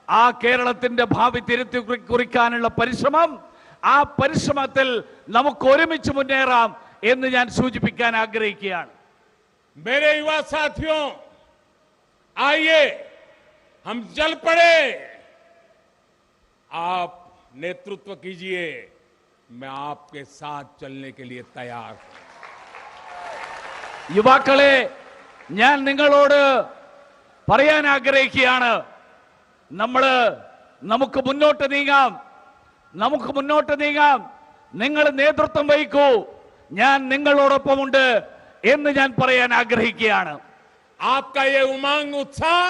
ആ കേരളത്തിന്റെ ഭാവി തിരുത്തി കുറിക്കാനുള്ള പരിശ്രമം, ആ പരിശ്രമത്തിൽ നമുക്ക് ഒരുമിച്ച് മുന്നേറാം എന്ന് ഞാൻ സൂചിപ്പിക്കാൻ ആഗ്രഹിക്കുകയാണ്. मेरे युवा साथियों, आइए हम चल पड़े। आप नेतृत्व कीजिए, मैं आपके साथ चलने के लिए तैयार हूं। യുവാക്കളെ, ഞാൻ നിങ്ങളോട് പറയാൻ ആഗ്രഹിക്കുകയാണ്, നമുക്ക് മുന്നോട്ട് നീങ്ങാം. നിങ്ങൾ നേതൃത്വം വഹിക്കൂ, ഞാൻ നിങ്ങളോടൊപ്പമുണ്ട് എന്ന് ഞാൻ പറയാൻ ആഗ്രഹിക്കുകയാണ്. आपका ये उमंग उत्साह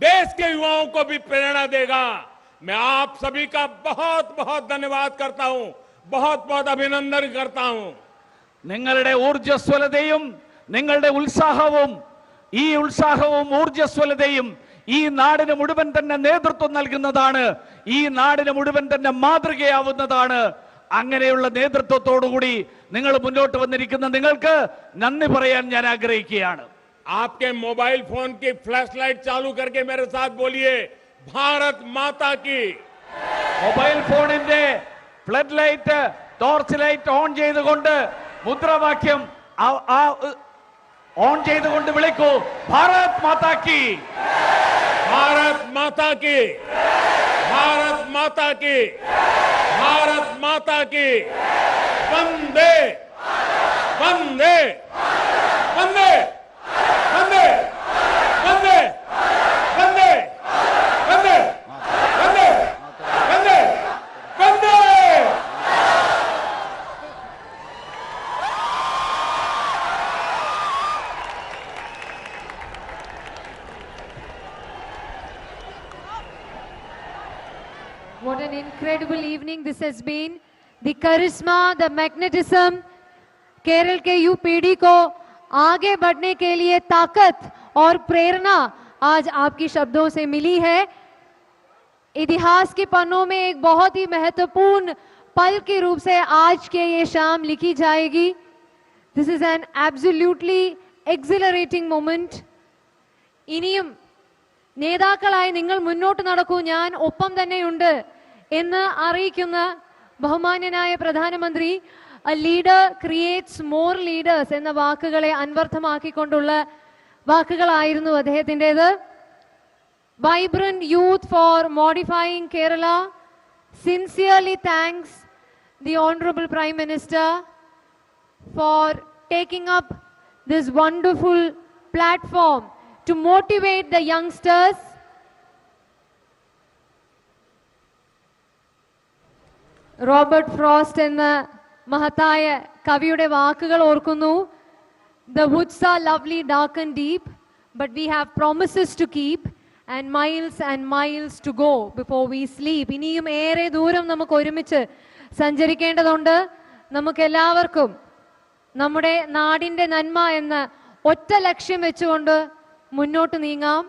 देश के युवाओं को भी प्रेरणा देगा। मैं आप सभी का बहुत बहुत धन्यवाद करता हूं, बहुत बहुत अभिनंदन करता हूं। നിങ്ങളുടെ ഊർജ്ജസ്വലതയും നിങ്ങളുടെ ഉത്സാഹവും ഊർജ്ജസ്വലതയും ഈ നാടിന് മുഴുവൻ തന്നെ നേതൃത്വം നൽകുന്നതാണ്, ഈ നാടിന് മുഴുവൻ തന്നെ മാതൃകയാവുന്നതാണ്. അങ്ങനെയുള്ള നേതൃത്വത്തോടുകൂടി നിങ്ങൾ മുന്നോട്ട് വന്നിരിക്കുന്ന നിങ്ങൾക്ക് നന്ദി പറയാൻ ഞാൻ ആഗ്രഹിക്കുകയാണ്. आपके मोबाइल फोन की फ्लैश लाइट चालू करके मेरे साथ बोलिए, भारत माता की। മൊബൈൽ ഫോണിന്റെ flood light, torch light on ചെയ്തുകൊണ്ട് മുദ്രാവാക്യം ഓൺ ചെയ്തുകൊണ്ട് വിളിക്കൂ, ഭാരത് മാതാ കി, भारत माता की, भारत माता की, भारत माता की। वंदे वंदे वंदे वंदे वंदे वंदे वंदे वंदे वंदे वंदे। What an incredible evening this has been. The charisma, the magnetism, Kerala के युवा पीढ़ी को आगे बढ़ने के लिए ताकत और प्रेरणा आज आपकी शब्दों से मिली है। इतिहास के पन्नों में एक बहुत ही महत्वपूर्ण पल के रूप से आज के ये शाम लिखी जाएगी। This is an absolutely exhilarating moment. ഇനിയും നേതാക്കളായി നിങ്ങൾ മുന്നോട്ട് നടക്കൂ, ഞാൻ ഒപ്പം തന്നെയുണ്ട് എന്ന് അറിയിക്കുന്ന ബഹുമാന്യനായ പ്രധാനമന്ത്രി, a leader creates more leaders എന്ന വാക്കുകളെ അന്വർത്ഥമാക്കിക്കൊണ്ടുള്ള വാക്കുകളായിരുന്നു അദ്ദേഹത്തിൻ്റെത്. Vibrant youth for modifying Kerala sincerely thanks the Honorable Prime Minister for taking up this wonderful platform to motivate the youngsters. Robert frost എന്ന മഹത്തായ കവിയുടെ വാക്കുകൾ ഓർക്കുന്നു. The woods are lovely, dark and deep, but we have promises to keep and miles to go before we sleep. ഇനിയും ഏറെ ദൂരം നമുക്ക് ഒരുമിച്ച് സഞ്ചരിക്കേണ്ടതുണ്ട്. നമുക്കെല്ലാവർക്കും നമ്മുടെ നാടിൻ്റെ നന്മ എന്ന ഒറ്റ ലക്ഷ്യം വെച്ചുകൊണ്ട് മുന്നോട്ട് നീങ്ങാം.